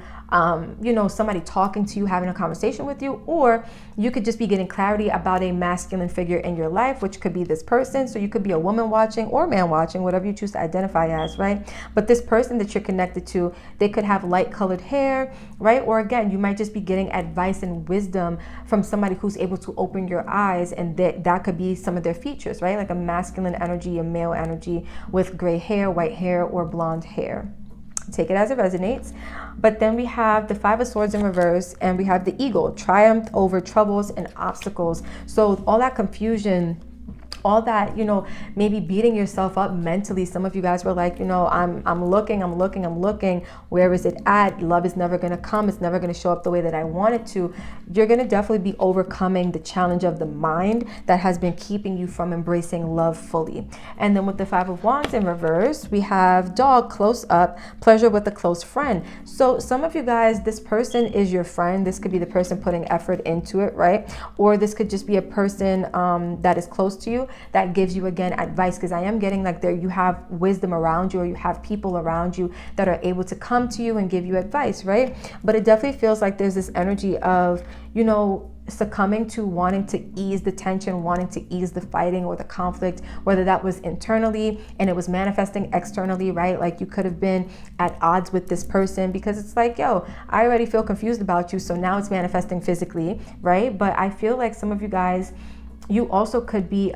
somebody talking to you, having a conversation with you, or you could just be getting clarity about a masculine figure in your life, which could be this person. So you could be a woman watching or man watching, whatever you choose to identify as, right? But this person that you're connected to, they could have light colored hair, right? Or again, you might just be getting advice and wisdom from somebody who's able to open your eyes, and that could be some of their features, right? Like a masculine energy, a male energy with gray hair, white hair, or blonde hair. Take it as it resonates. But then we have the Five of Swords in reverse, and we have the Eagle, triumph over troubles and obstacles. So all that confusion, all that, maybe beating yourself up mentally. Some of you guys were like, I'm looking. Where is it at? Love is never going to come. It's never going to show up the way that I want it to. You're going to definitely be overcoming the challenge of the mind that has been keeping you from embracing love fully. And then with the Five of Wands in reverse, we have dog, close up, pleasure with a close friend. So some of you guys, this person is your friend. This could be the person putting effort into it, right? Or this could just be a person that is close to you that gives you, again, advice, because I am getting like you have wisdom around you, or you have people around you that are able to come to you and give you advice, right? But it definitely feels like there's this energy of, succumbing to wanting to ease the tension, wanting to ease the fighting or the conflict, whether that was internally and it was manifesting externally, right? Like you could have been at odds with this person because it's like, yo, I already feel confused about you, so now it's manifesting physically, right? But I feel like some of you guys, you also could be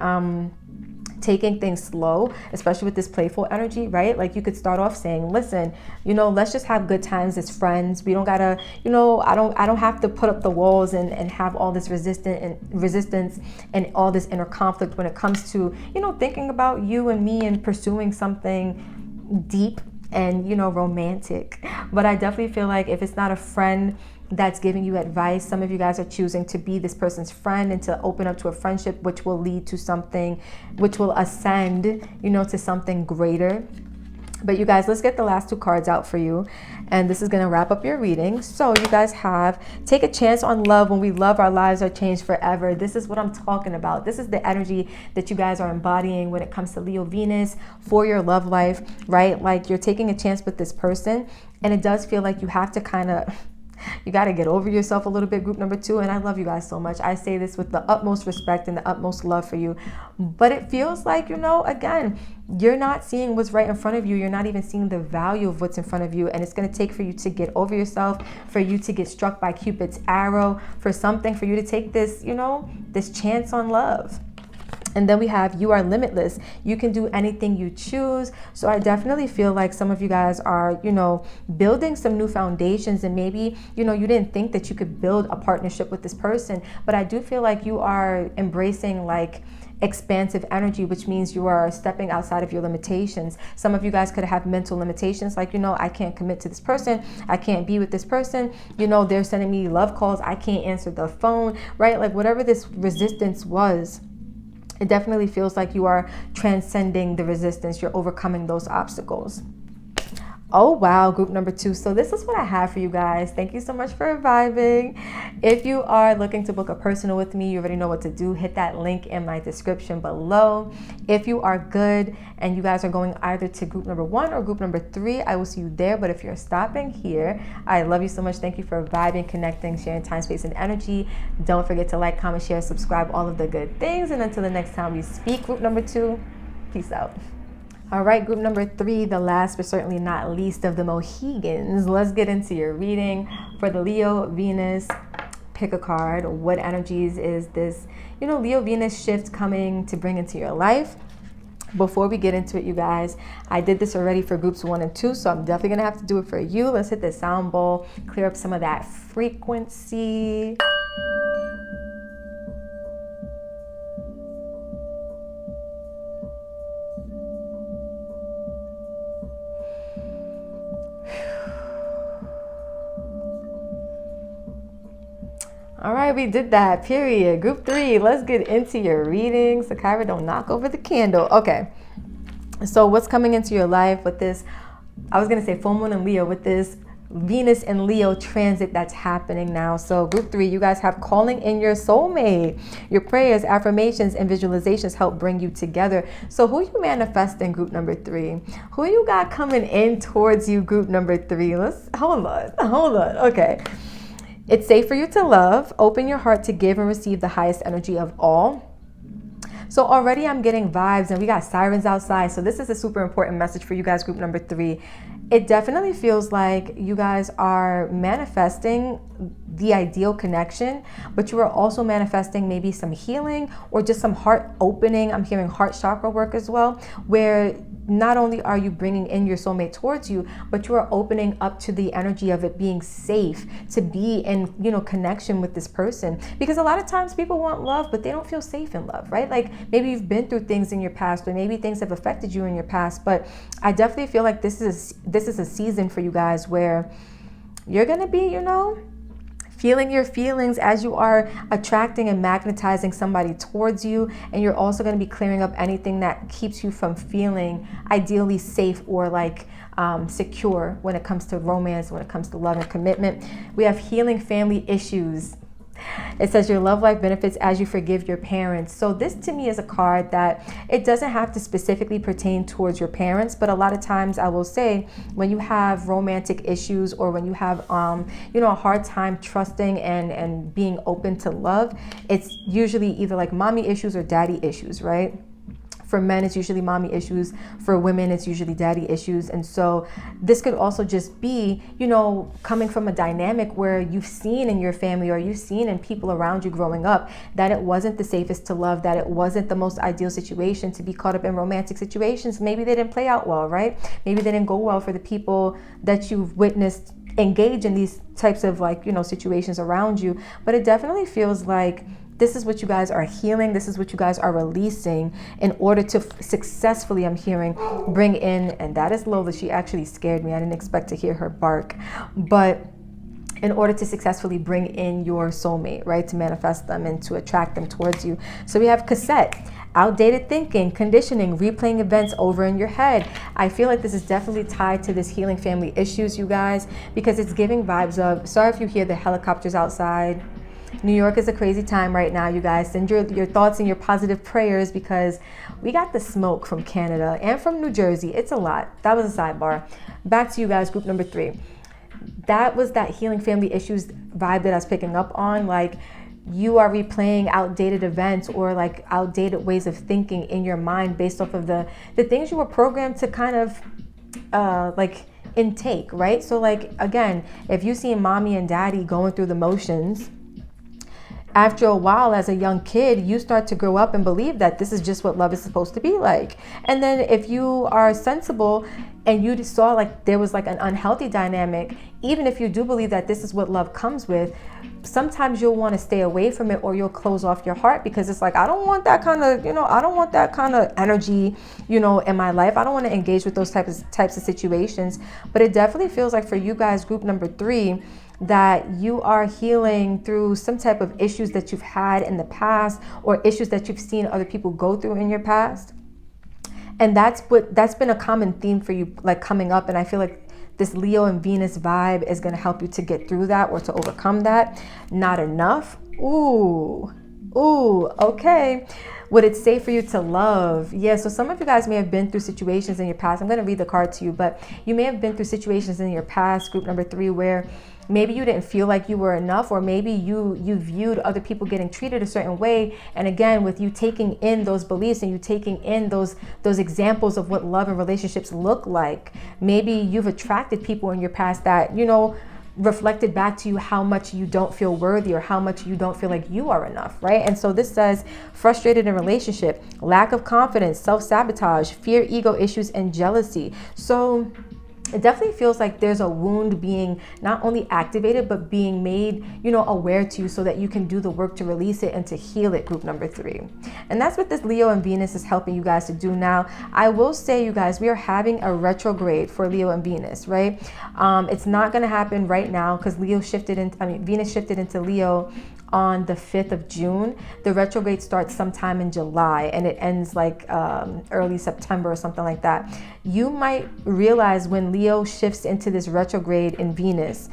taking things slow, especially with this playful energy, right? Like you could start off saying, listen, let's just have good times as friends. We don't gotta, I don't have to put up the walls and have all this resistance and all this inner conflict when it comes to, thinking about you and me and pursuing something deep and, romantic. But I definitely feel like if it's not a friend that's giving you advice, some of you guys are choosing to be this person's friend and to open up to a friendship which will lead to something, which will ascend, to something greater. But you guys, let's get the last two cards out for you. And this is going to wrap up your reading. So you guys have, take a chance on love. When we love, our lives are changed forever. This is what I'm talking about. This is the energy that you guys are embodying when it comes to Leo Venus for your love life, right? Like you're taking a chance with this person. And it does feel like you have to you got to get over yourself a little bit, group number two. And I love you guys so much. I say this with the utmost respect and the utmost love for you. But it feels like, again, you're not seeing what's right in front of you. You're not even seeing the value of what's in front of you. And it's going to take for you to get over yourself, for you to get struck by Cupid's arrow, for you to take this, this chance on love. And then we have, you are limitless. You can do anything you choose. So I definitely feel like some of you guys are, building some new foundations, and maybe, you didn't think that you could build a partnership with this person. But I do feel like you are embracing like expansive energy, which means you are stepping outside of your limitations. Some of you guys could have mental limitations, like, I can't commit to this person. I can't be with this person. They're sending me love calls. I can't answer the phone, right? Like whatever this resistance was, it definitely feels like you are transcending the resistance. You're overcoming those obstacles. Oh, wow, group number two. So this is what I have for you guys. Thank you so much for vibing. If you are looking to book a personal with me, you already know what to do. Hit that link in my description below. If you are good and you guys are going either to group number one or group number three, I will see you there. But if you're stopping here, I love you so much. Thank you for vibing, connecting, sharing time, space, and energy. Don't forget to like, comment, share, subscribe, all of the good things. And until the next time we speak, group number two, peace out. All right, group number three, the last but certainly not least of the Mohegans. Let's get into your reading for the Leo Venus. Pick a card. What energies is this, Leo Venus shift coming to bring into your life? Before we get into it, you guys, I did this already for groups 1 and 2, so I'm definitely gonna have to do it for you. Let's hit the sound bowl, clear up some of that frequency. All right, we did that, period. Group 3, let's get into your reading. Sakira, don't knock over the candle. Okay, so what's coming into your life with this, I was going to say full moon and Leo, with this Venus and Leo transit that's happening now. So group 3, you guys have calling in your soulmate. Your prayers, affirmations, and visualizations help bring you together. So who you manifesting, group number 3? Who you got coming in towards you, group number 3? Let's hold on. Okay. It's safe for you to love. Open your heart to give and receive the highest energy of all. So already I'm getting vibes, and we got sirens outside. So this is a super important message for you guys, group number 3. It definitely feels like you guys are manifesting the ideal connection, but you are also manifesting maybe some healing or just some heart opening. I'm hearing heart chakra work as well, where not only are you bringing in your soulmate towards you, but you are opening up to the energy of it being safe to be in, connection with this person. Because a lot of times people want love, but they don't feel safe in love, right? Like maybe you've been through things in your past, or maybe things have affected you in your past. But I definitely feel like this is a season for you guys where you're gonna be, feeling your feelings as you are attracting and magnetizing somebody towards you. And you're also going to be clearing up anything that keeps you from feeling ideally safe or secure when it comes to romance, when it comes to love and commitment. We have healing family issues. It says your love life benefits as you forgive your parents. So this to me is a card that it doesn't have to specifically pertain towards your parents, but a lot of times I will say when you have romantic issues, or when you have a hard time trusting and being open to love, it's usually either like mommy issues or daddy issues, right? For men, it's usually mommy issues. For women, it's usually daddy issues. And so this could also just be, coming from a dynamic where you've seen in your family, or you've seen in people around you growing up, that it wasn't the safest to love, that it wasn't the most ideal situation to be caught up in romantic situations. Maybe they didn't play out well, right? Maybe they didn't go well for the people that you've witnessed engage in these types of situations around you. But it definitely feels like this is what you guys are healing. This is what you guys are releasing in order to successfully, I'm hearing, bring in, and that is Lola. She actually scared me. I didn't expect to hear her bark. But in order to successfully bring in your soulmate, right? To manifest them and to attract them towards you. So we have cassette. Outdated thinking, conditioning, replaying events over in your head. I feel like this is definitely tied to this healing family issues, you guys, because it's giving vibes of, sorry if you hear the helicopters outside. New York is a crazy time right now, you guys. Send your thoughts and your positive prayers, because we got the smoke from Canada and from New Jersey. It's a lot. That was a sidebar. Back to you guys, group number 3. That was that healing family issues vibe that I was picking up on. Like, you are replaying outdated events or outdated ways of thinking in your mind based off of the things you were programmed to kind of intake, right? So again, if you see mommy and daddy going through the motions, after a while, as a young kid, you start to grow up and believe that this is just what love is supposed to be like. And then if you are sensible and you saw there was an unhealthy dynamic, even if you do believe that this is what love comes with, sometimes you'll want to stay away from it, or you'll close off your heart, because it's I don't want that kind of, I don't want that kind of energy, in my life. I don't want to engage with those types of situations. But it definitely feels like for you guys, group number 3, that you are healing through some type of issues that you've had in the past, or issues that you've seen other people go through in your past. And that's been a common theme for you, coming up. And I feel like this Leo and Venus vibe is going to help you to get through that, or to overcome that. Not enough. Ooh, okay. Would it say for you to love? Yeah, so some of you guys may have been through situations in your past. I'm going to read the card to you, but you may have been through situations in your past, group number 3, where maybe you didn't feel like you were enough, or maybe you viewed other people getting treated a certain way. And again, with you taking in those beliefs and you taking in those examples of what love and relationships look like, maybe you've attracted people in your past that, reflected back to you how much you don't feel worthy, or how much you don't feel like you are enough, right? And so this says frustrated in relationship, lack of confidence, self-sabotage, fear, ego issues, and jealousy. So it definitely feels like there's a wound being not only activated, but being made, aware to you, so that you can do the work to release it and to heal it, group number 3. And that's what this Leo and Venus is helping you guys to do now. I will say, you guys, we are having a retrograde for Leo and Venus, right? It's not going to happen right now, because Venus shifted into Leo on the 5th of June. The retrograde starts sometime in July and it ends like early September or something like that. You might realize when Leo shifts into this retrograde in Venus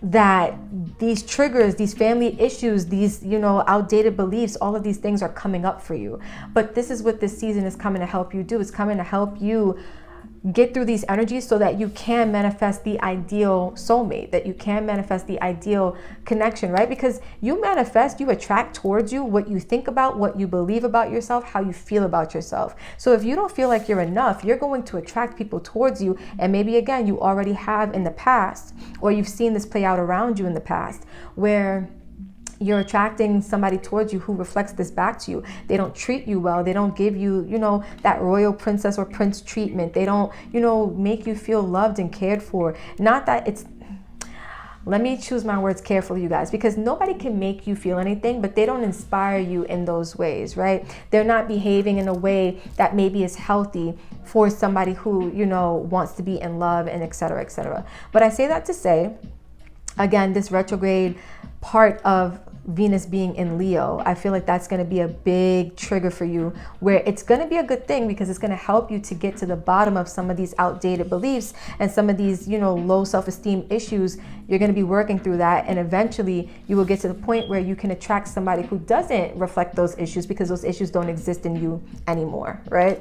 that these triggers, these family issues, these, outdated beliefs, all of these things are coming up for you. But this is what this season is coming to help you do. It's coming to help you get through these energies so that you can manifest the ideal soulmate, that you can manifest the ideal connection, right? Because you manifest, you attract towards you what you think about, what you believe about yourself, how you feel about yourself. So if you don't feel like you're enough, you're going to attract people towards you. And maybe again, you already have in the past, or you've seen this play out around you in the past, where you're attracting somebody towards you who reflects this back to you. They don't treat you well. They don't give you, that royal princess or prince treatment. They don't, make you feel loved and cared for. Not that it's, let me choose my words carefully, you guys, because nobody can make you feel anything, but they don't inspire you in those ways, right? They're not behaving in a way that maybe is healthy for somebody who, wants to be in love and et cetera, et cetera. But I say that to say, again, this retrograde part of Venus being in Leo, I feel like that's going to be a big trigger for you, where it's going to be a good thing because it's going to help you to get to the bottom of some of these outdated beliefs and some of these, low self-esteem issues. You're going to be working through that, and eventually you will get to the point where you can attract somebody who doesn't reflect those issues because those issues don't exist in you anymore, right?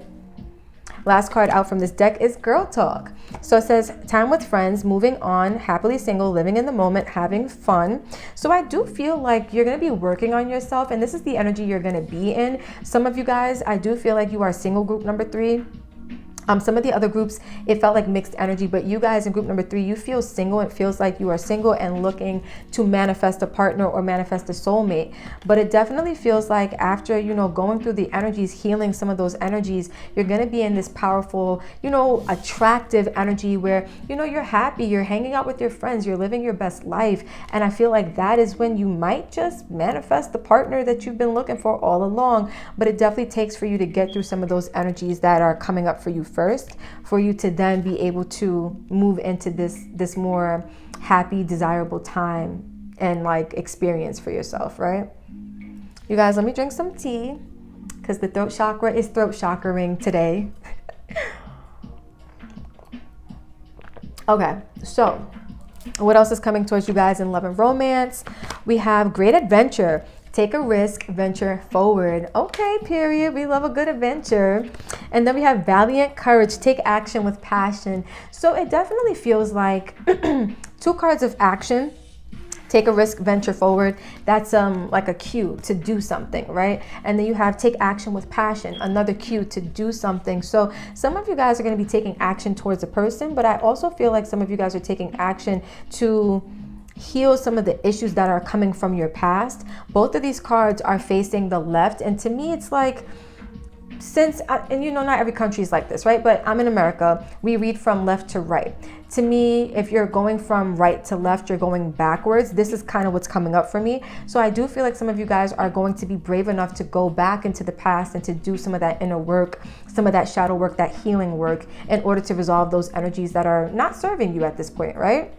Last card out from this deck is Girl Talk. So it says time with friends, moving on, happily single, living in the moment, having fun. So I do feel like you're going to be working on yourself, and this is the energy you're going to be in. Some of you guys, I do feel like you are single group number 3. Some of the other groups, it felt like mixed energy, but you guys in group number 3, you feel single. It feels like you are single and looking to manifest a partner or manifest a soulmate. But it definitely feels like after, going through the energies, healing some of those energies, you're going to be in this powerful, attractive energy where, you're happy, you're hanging out with your friends, you're living your best life. And I feel like that is when you might just manifest the partner that you've been looking for all along. But it definitely takes for you to get through some of those energies that are coming up for you first, for you to then be able to move into this more happy, desirable time and like experience for yourself, right? You guys, let me drink some tea because the throat chakra is throat chakra-ing today. Okay, so what else is coming towards you guys in love and romance? We have great adventure. Take a risk, venture forward. Okay, period. We love a good adventure. And then we have valiant courage. Take action with passion. So it definitely feels like 2 cards of action. Take a risk, venture forward. That's like a cue to do something, right? And then you have take action with passion, another cue to do something. So some of you guys are going to be taking action towards a person, but I also feel like some of you guys are taking action to heal some of the issues that are coming from your past. Both of these cards are facing the left, and to me it's like, since and not every country is like this, right? But I'm in America, we read from left to right. To me, if you're going from right to left, you're going backwards. This is kind of what's coming up for me. So I do feel like some of you guys are going to be brave enough to go back into the past and to do some of that inner work, some of that shadow work, that healing work, in order to resolve those energies that are not serving you at this point, right?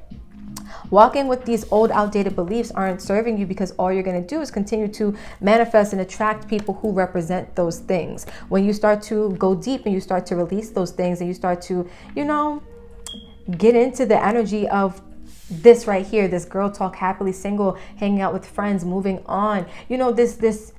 Walking with these old outdated beliefs aren't serving you, because all you're going to do is continue to manifest and attract people who represent those things. When you start to go deep and you start to release those things and you start to, get into the energy of this right here, this girl talk, happily single, hanging out with friends, moving on, this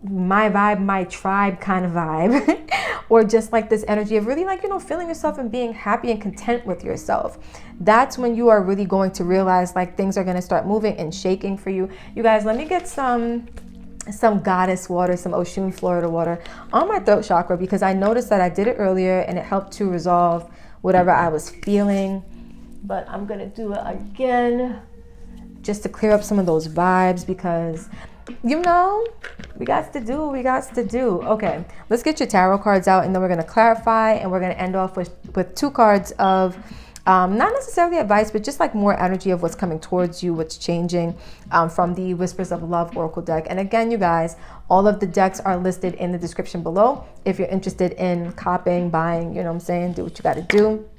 my vibe, my tribe kind of vibe, or just like this energy of really feeling yourself and being happy and content with yourself. That's when you are really going to realize like things are going to start moving and shaking for you. You guys, let me get some goddess water, some Oshun, Florida water on my throat chakra, because I noticed that I did it earlier and it helped to resolve whatever I was feeling. But I'm going to do it again just to clear up some of those vibes, because we got to do what we got to do. Okay, let's get your tarot cards out, and then we're going to clarify, and we're going to end off with 2 cards of not necessarily advice, but just like more energy of what's coming towards you, what's changing, from the Whispers of Love Oracle deck. And again, you guys, all of the decks are listed in the description below if you're interested in copying, buying, do what you got to do.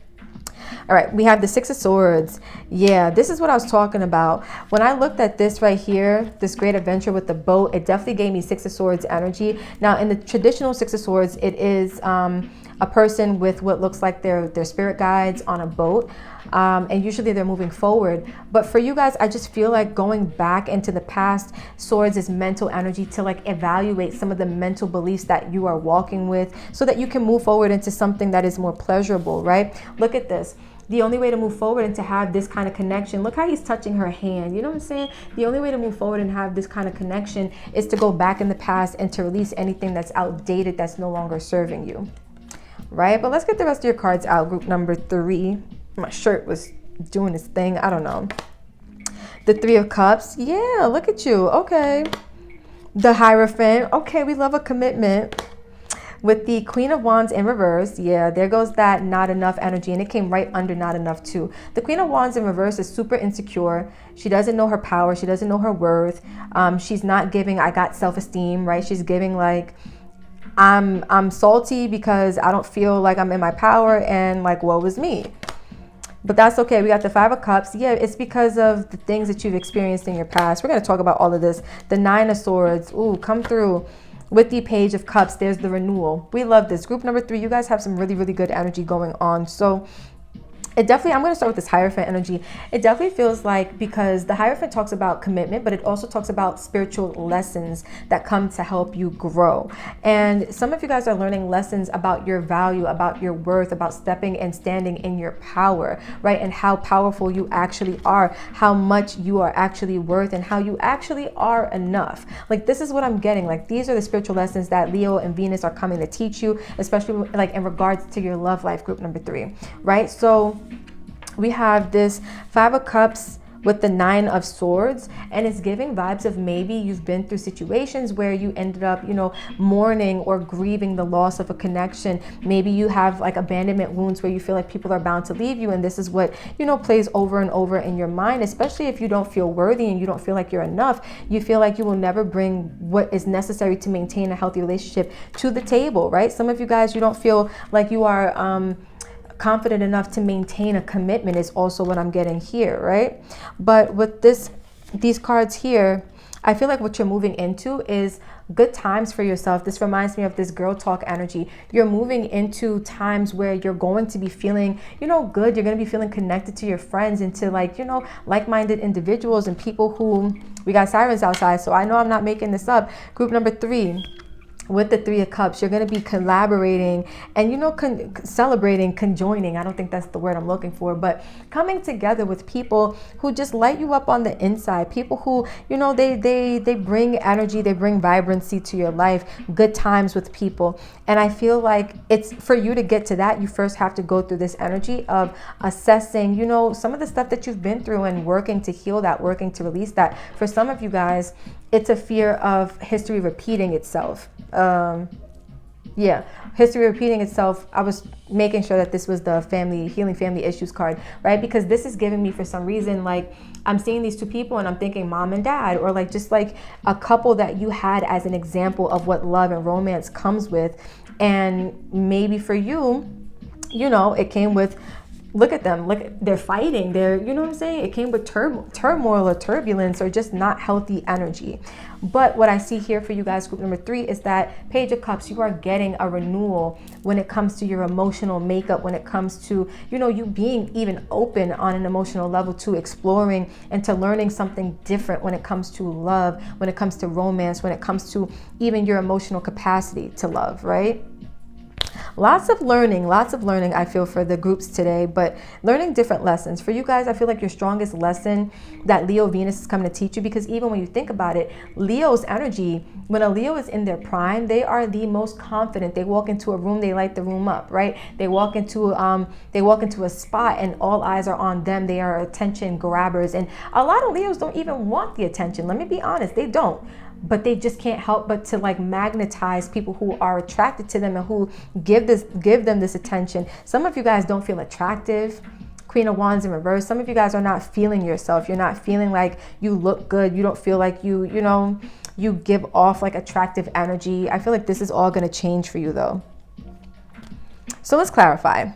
All right, we have the Six of Swords. Yeah, this is what I was talking about. When I looked at this right here, this great adventure with the boat, it definitely gave me Six of Swords energy. Now, in the traditional Six of Swords, it is a person with what looks like their spirit guides on a boat. And usually they're moving forward. But for you guys, I just feel like going back into the past, swords is mental energy to like evaluate some of the mental beliefs that you are walking with so that you can move forward into something that is more pleasurable, right? Look at this. The only way to move forward and to have this kind of connection, look how he's touching her hand. You know what I'm saying? The only way to move forward and have this kind of connection is to go back in the past and to release anything that's outdated, that's no longer serving you, right? But let's get the rest of your cards out. Group number 3. My shirt was doing its thing. I don't know. The Three of Cups. Yeah, look at you. Okay. The Hierophant. Okay, we love a commitment. With the Queen of Wands in reverse, yeah, there goes that not enough energy, and it came right under not enough too. The Queen of Wands in reverse is super insecure. She doesn't know her power. She doesn't know her worth. She's not giving, I got self-esteem, right? She's giving like, I'm salty because I don't feel like I'm in my power, and like, woe is me. But that's okay. We got the Five of Cups. Yeah, it's because of the things that you've experienced in your past. We're going to talk about all of this. The Nine of Swords. Ooh, come through. With the Page of Cups, there's the renewal. We love this. Group number 3, you guys have some really, really good energy going on. So it definitely, I'm going to start with this Hierophant energy. It definitely feels like, because the Hierophant talks about commitment, but it also talks about spiritual lessons that come to help you grow. And some of you guys are learning lessons about your value, about your worth, about stepping and standing in your power, right? And how powerful you actually are, how much you are actually worth, and how you actually are enough. Like, this is what I'm getting. Like, these are the spiritual lessons that Leo and Venus are coming to teach you, especially like in regards to your love life, group number 3, right? So we have this Five of Cups with the Nine of Swords, and it's giving vibes of maybe you've been through situations where you ended up, you know, mourning or grieving the loss of a connection. Maybe you have like abandonment wounds where you feel like people are bound to leave you, and this is what, you know, plays over and over in your mind, especially if you don't feel worthy and you don't feel like you're enough. You feel like you will never bring what is necessary to maintain a healthy relationship to the table, right? Some of you guys, you don't feel like you are confident enough to maintain a commitment is also what I'm getting here, right? But with these cards here, I feel like what you're moving into is good times for yourself. This reminds me of this girl talk energy. You're moving into times where you're going to be feeling, you know, good. You're going to be feeling connected to your friends and to, like, you know, like-minded individuals and people who, we got sirens outside, so I know I'm not making this up. Group number 3. With the Three of Cups, you're going to be collaborating and, you know, celebrating, conjoining. I don't think that's the word I'm looking for, but coming together with people who just light you up on the inside. People who, you know, they bring energy, they bring vibrancy to your life. Good times with people. And I feel like it's for you to get to that, you first have to go through this energy of assessing, you know, some of the stuff that you've been through and working to heal that, working to release that. For some of you guys, it's a fear of history repeating itself. History repeating itself. I was making sure that this was the healing family issues card, right? Because this is giving me, for some reason, like, I'm seeing these two people and I'm thinking mom and dad, or like just like a couple that you had as an example of what love and romance comes with. And maybe for you, you know, it came with, look at them, look, they're fighting, they're, you know what I'm saying? It came with turmoil or turbulence or just not healthy energy. But what I see here for you guys, group number 3, is that Page of Cups, you are getting a renewal when it comes to your emotional makeup, when it comes to, you know, you being even open on an emotional level to exploring and to learning something different when it comes to love, when it comes to romance, when it comes to even your emotional capacity to love, right? Lots of learning, I feel, for the groups today, but learning different lessons. For you guys, I feel like your strongest lesson that Leo Venus is coming to teach you, because even when you think about it, Leo's energy, when a Leo is in their prime, they are the most confident. They walk into a room, they light the room up, right? They walk into a spot and all eyes are on them. They are attention grabbers. And a lot of Leos don't even want the attention. Let me be honest, they don't. But they just can't help but to like magnetize people who are attracted to them and who give them this attention. Some of you guys don't feel attractive. Queen of Wands in reverse. Some of you guys are not feeling yourself. You're not feeling like you look good. You don't feel like you give off like attractive energy. I feel like this is all going to change for you though. So let's clarify.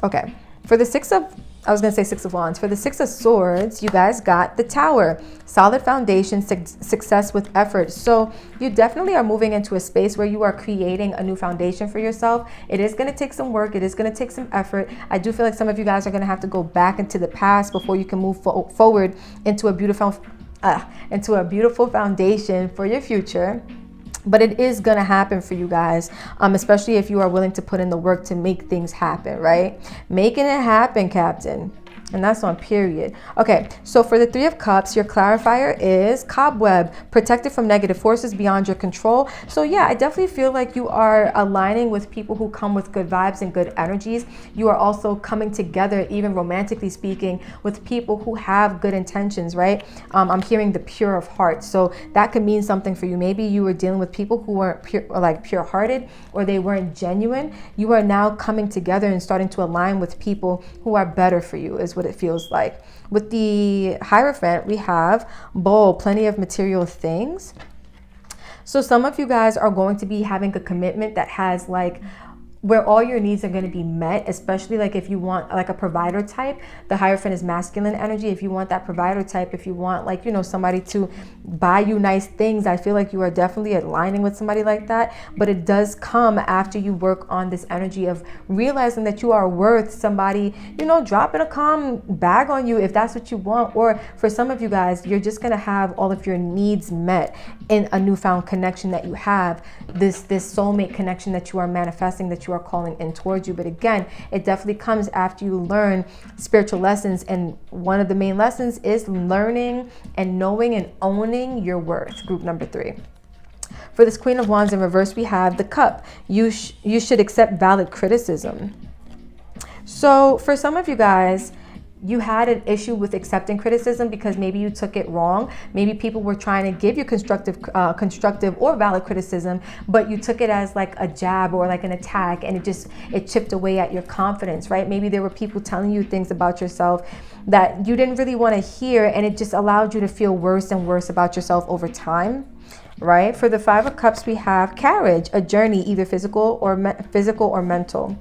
Okay, for the I was going to say Six of Wands. For the Six of Swords, you guys got the Tower. Solid foundation, success with effort. So you definitely are moving into a space where you are creating a new foundation for yourself. It is going to take some work. It is going to take some effort. I do feel like some of you guys are going to have to go back into the past before you can move forward into a beautiful foundation for your future. But it is going to happen for you guys, especially if you are willing to put in the work to make things happen, right? Making it happen, Captain. And that's on period. Okay, so for the Three of Cups, your clarifier is cobweb, protected from negative forces beyond your control. So yeah, I definitely feel like you are aligning with people who come with good vibes and good energies. You are also coming together, even romantically speaking, with people who have good intentions, right? I'm hearing the pure of heart. So that could mean something for you. Maybe you were dealing with people who weren't pure-hearted, or they weren't genuine. You are now coming together and starting to align with people who are better for you, is what it feels like. With the Hierophant, we have Bull, plenty of material things. So some of you guys are going to be having a commitment that has like where all your needs are going to be met, especially like if you want like a provider type. The Hierophant is masculine energy. If you want that provider type, if you want like, you know, somebody to buy you nice things, I feel like you are definitely aligning with somebody like that. But it does come after you work on this energy of realizing that you are worth somebody, you know, dropping a calm bag on you if that's what you want. Or for some of you guys, you're just going to have all of your needs met in a newfound connection that you have, this soulmate connection that you are manifesting, that you are calling in towards you. But again, it definitely comes after you learn spiritual lessons, and one of the main lessons is learning and knowing and owning your worth. Group number 3. For this Queen of Wands in reverse, we have the Cup. You should accept valid criticism. So for some of you guys, you had an issue with accepting criticism because maybe you took it wrong. Maybe people were trying to give you constructive or valid criticism, but you took it as like a jab or like an attack, and it chipped away at your confidence, right? Maybe there were people telling you things about yourself that you didn't really want to hear, and it just allowed you to feel worse and worse about yourself over time, right? For the Five of Cups, we have Carriage, a journey, either physical or mental.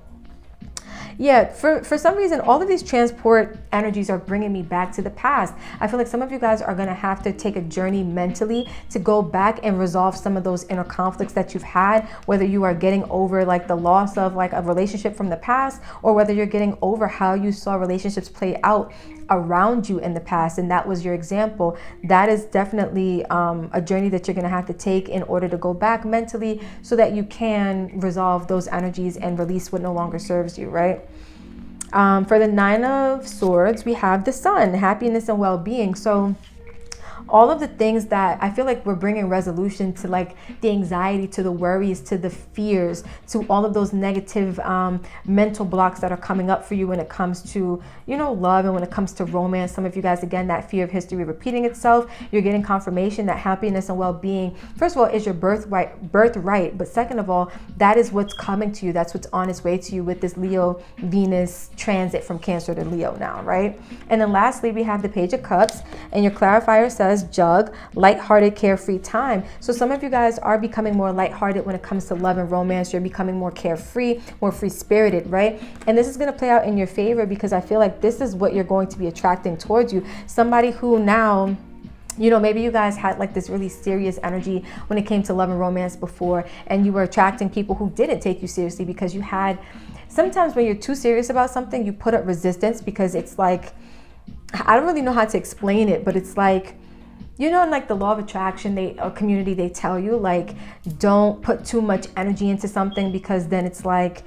Yeah, for some reason, all of these transport energies are bringing me back to the past. I feel like some of you guys are going to have to take a journey mentally to go back and resolve some of those inner conflicts that you've had, whether you are getting over like the loss of like a relationship from the past, or whether you're getting over how you saw relationships play out around you in the past, and that was your example. That is definitely a journey that you're going to have to take in order to go back mentally so that you can resolve those energies and release what no longer serves you, right? For the Nine of Swords, we have the Sun, happiness and well-being. So all of the things that I feel like we're bringing resolution to, like the anxiety, to the worries, to the fears, to all of those negative mental blocks that are coming up for you when it comes to, you know, love, and when it comes to romance. Some of you guys, again, that fear of history repeating itself. You're getting confirmation that happiness and well-being, first of all, is your birthright. But second of all, that is what's coming to you. That's what's on its way to you with this Leo Venus transit from Cancer to Leo now, right? And then lastly, we have the Page of Cups, and your clarifier says jug, lighthearted, carefree time. So some of you guys are becoming more lighthearted when it comes to love and romance. You're becoming more carefree, more free-spirited, right? And this is going to play out in your favor because I feel like this is what you're going to be attracting towards you. Somebody who now, you know, maybe you guys had like this really serious energy when it came to love and romance before, and you were attracting people who didn't take you seriously because you had, sometimes when you're too serious about something, you put up resistance because it's like, I don't really know how to explain it, but it's like, you know, in like the law of attraction, community, they tell you like, don't put too much energy into something because then it's like,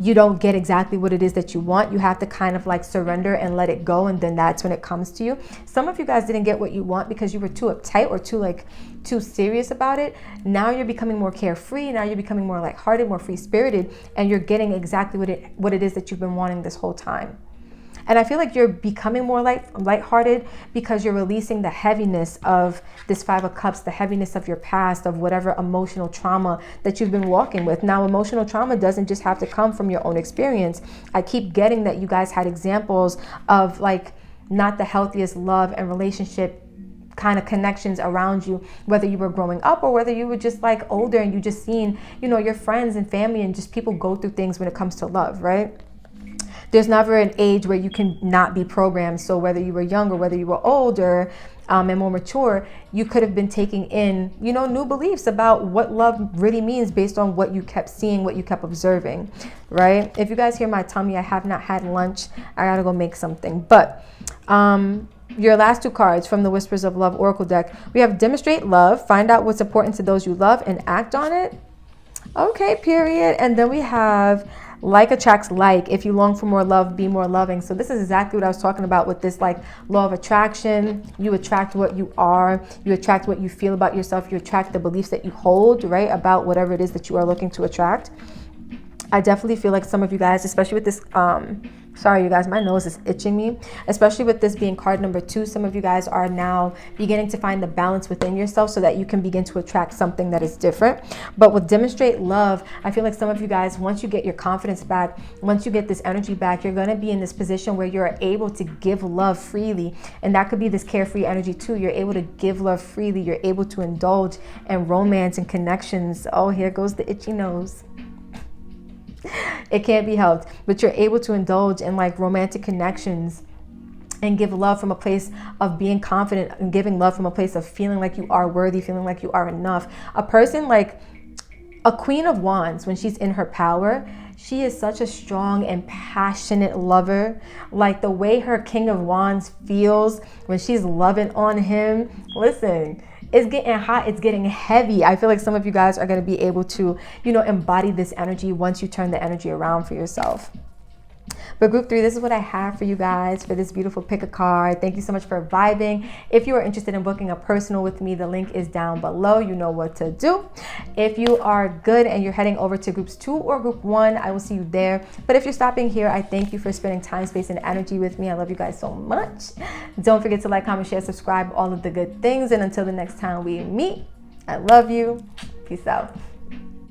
you don't get exactly what it is that you want. You have to kind of like surrender and let it go, and then that's when it comes to you. Some of you guys didn't get what you want because you were too uptight or too serious about it. Now you're becoming more carefree. Now you're becoming more lighthearted, more free-spirited, and you're getting exactly what it is that you've been wanting this whole time. And I feel like you're becoming more lighthearted because you're releasing the heaviness of this Five of Cups, the heaviness of your past, of whatever emotional trauma that you've been walking with. Now, emotional trauma doesn't just have to come from your own experience. I keep getting that you guys had examples of like not the healthiest love and relationship kind of connections around you, whether you were growing up or whether you were just like older and you just seen, you know, your friends and family and just people go through things when it comes to love, right? there's never an age where you can not be programmed. So whether you were young or whether you were older, and more mature, you could have been taking in, new beliefs about what love really means based on what you kept seeing, what you kept observing, right? If you guys hear my tummy, I have not had lunch. I gotta go make something. But your last two cards from the Whispers of Love Oracle deck, we have Demonstrate Love, find out what's important to those you love and act on it. Okay, period. And then we have like attracts like. If you long for more love, be more loving. So this is exactly what I was talking about with this like law of attraction. You attract what you are. You attract what you feel about yourself. You attract the beliefs that you hold, right, about whatever it is that you are looking to attract. I definitely feel like some of you guys, especially with this, sorry you guys, my nose is itching me, especially with this being card number 2, some of you guys are now beginning to find the balance within yourself so that you can begin to attract something that is different. But with Demonstrate Love, I feel like some of you guys, once you get your confidence back, once you get this energy back, you're going to be in this position where you're able to give love freely. And that could be this carefree energy too. You're able to give love freely. You're able to indulge in romance and connections. Oh, here goes the itchy nose. It can't be helped, but you're able to indulge in like romantic connections and give love from a place of being confident and giving love from a place of feeling like you are worthy, feeling like you are enough. A person like a Queen of Wands, when she's in her power, she is such a strong and passionate lover. Like the way her King of Wands feels when she's loving on him. Listen, it's getting hot, it's getting heavy. I feel like some of you guys are going to be able to, embody this energy once you turn the energy around for yourself. But group 3, this is what I have for you guys for this beautiful pick a card. Thank you so much for vibing. If you are interested in booking a personal with me, the link is down below. You know what to do. If you are good and you're heading over to groups 2 or group 1, I will see you there. But if you're stopping here, I thank you for spending time, space, and energy with me. I love you guys so much. Don't forget to like, comment, share, subscribe, all of the good things. And until the next time we meet, I love you. Peace out.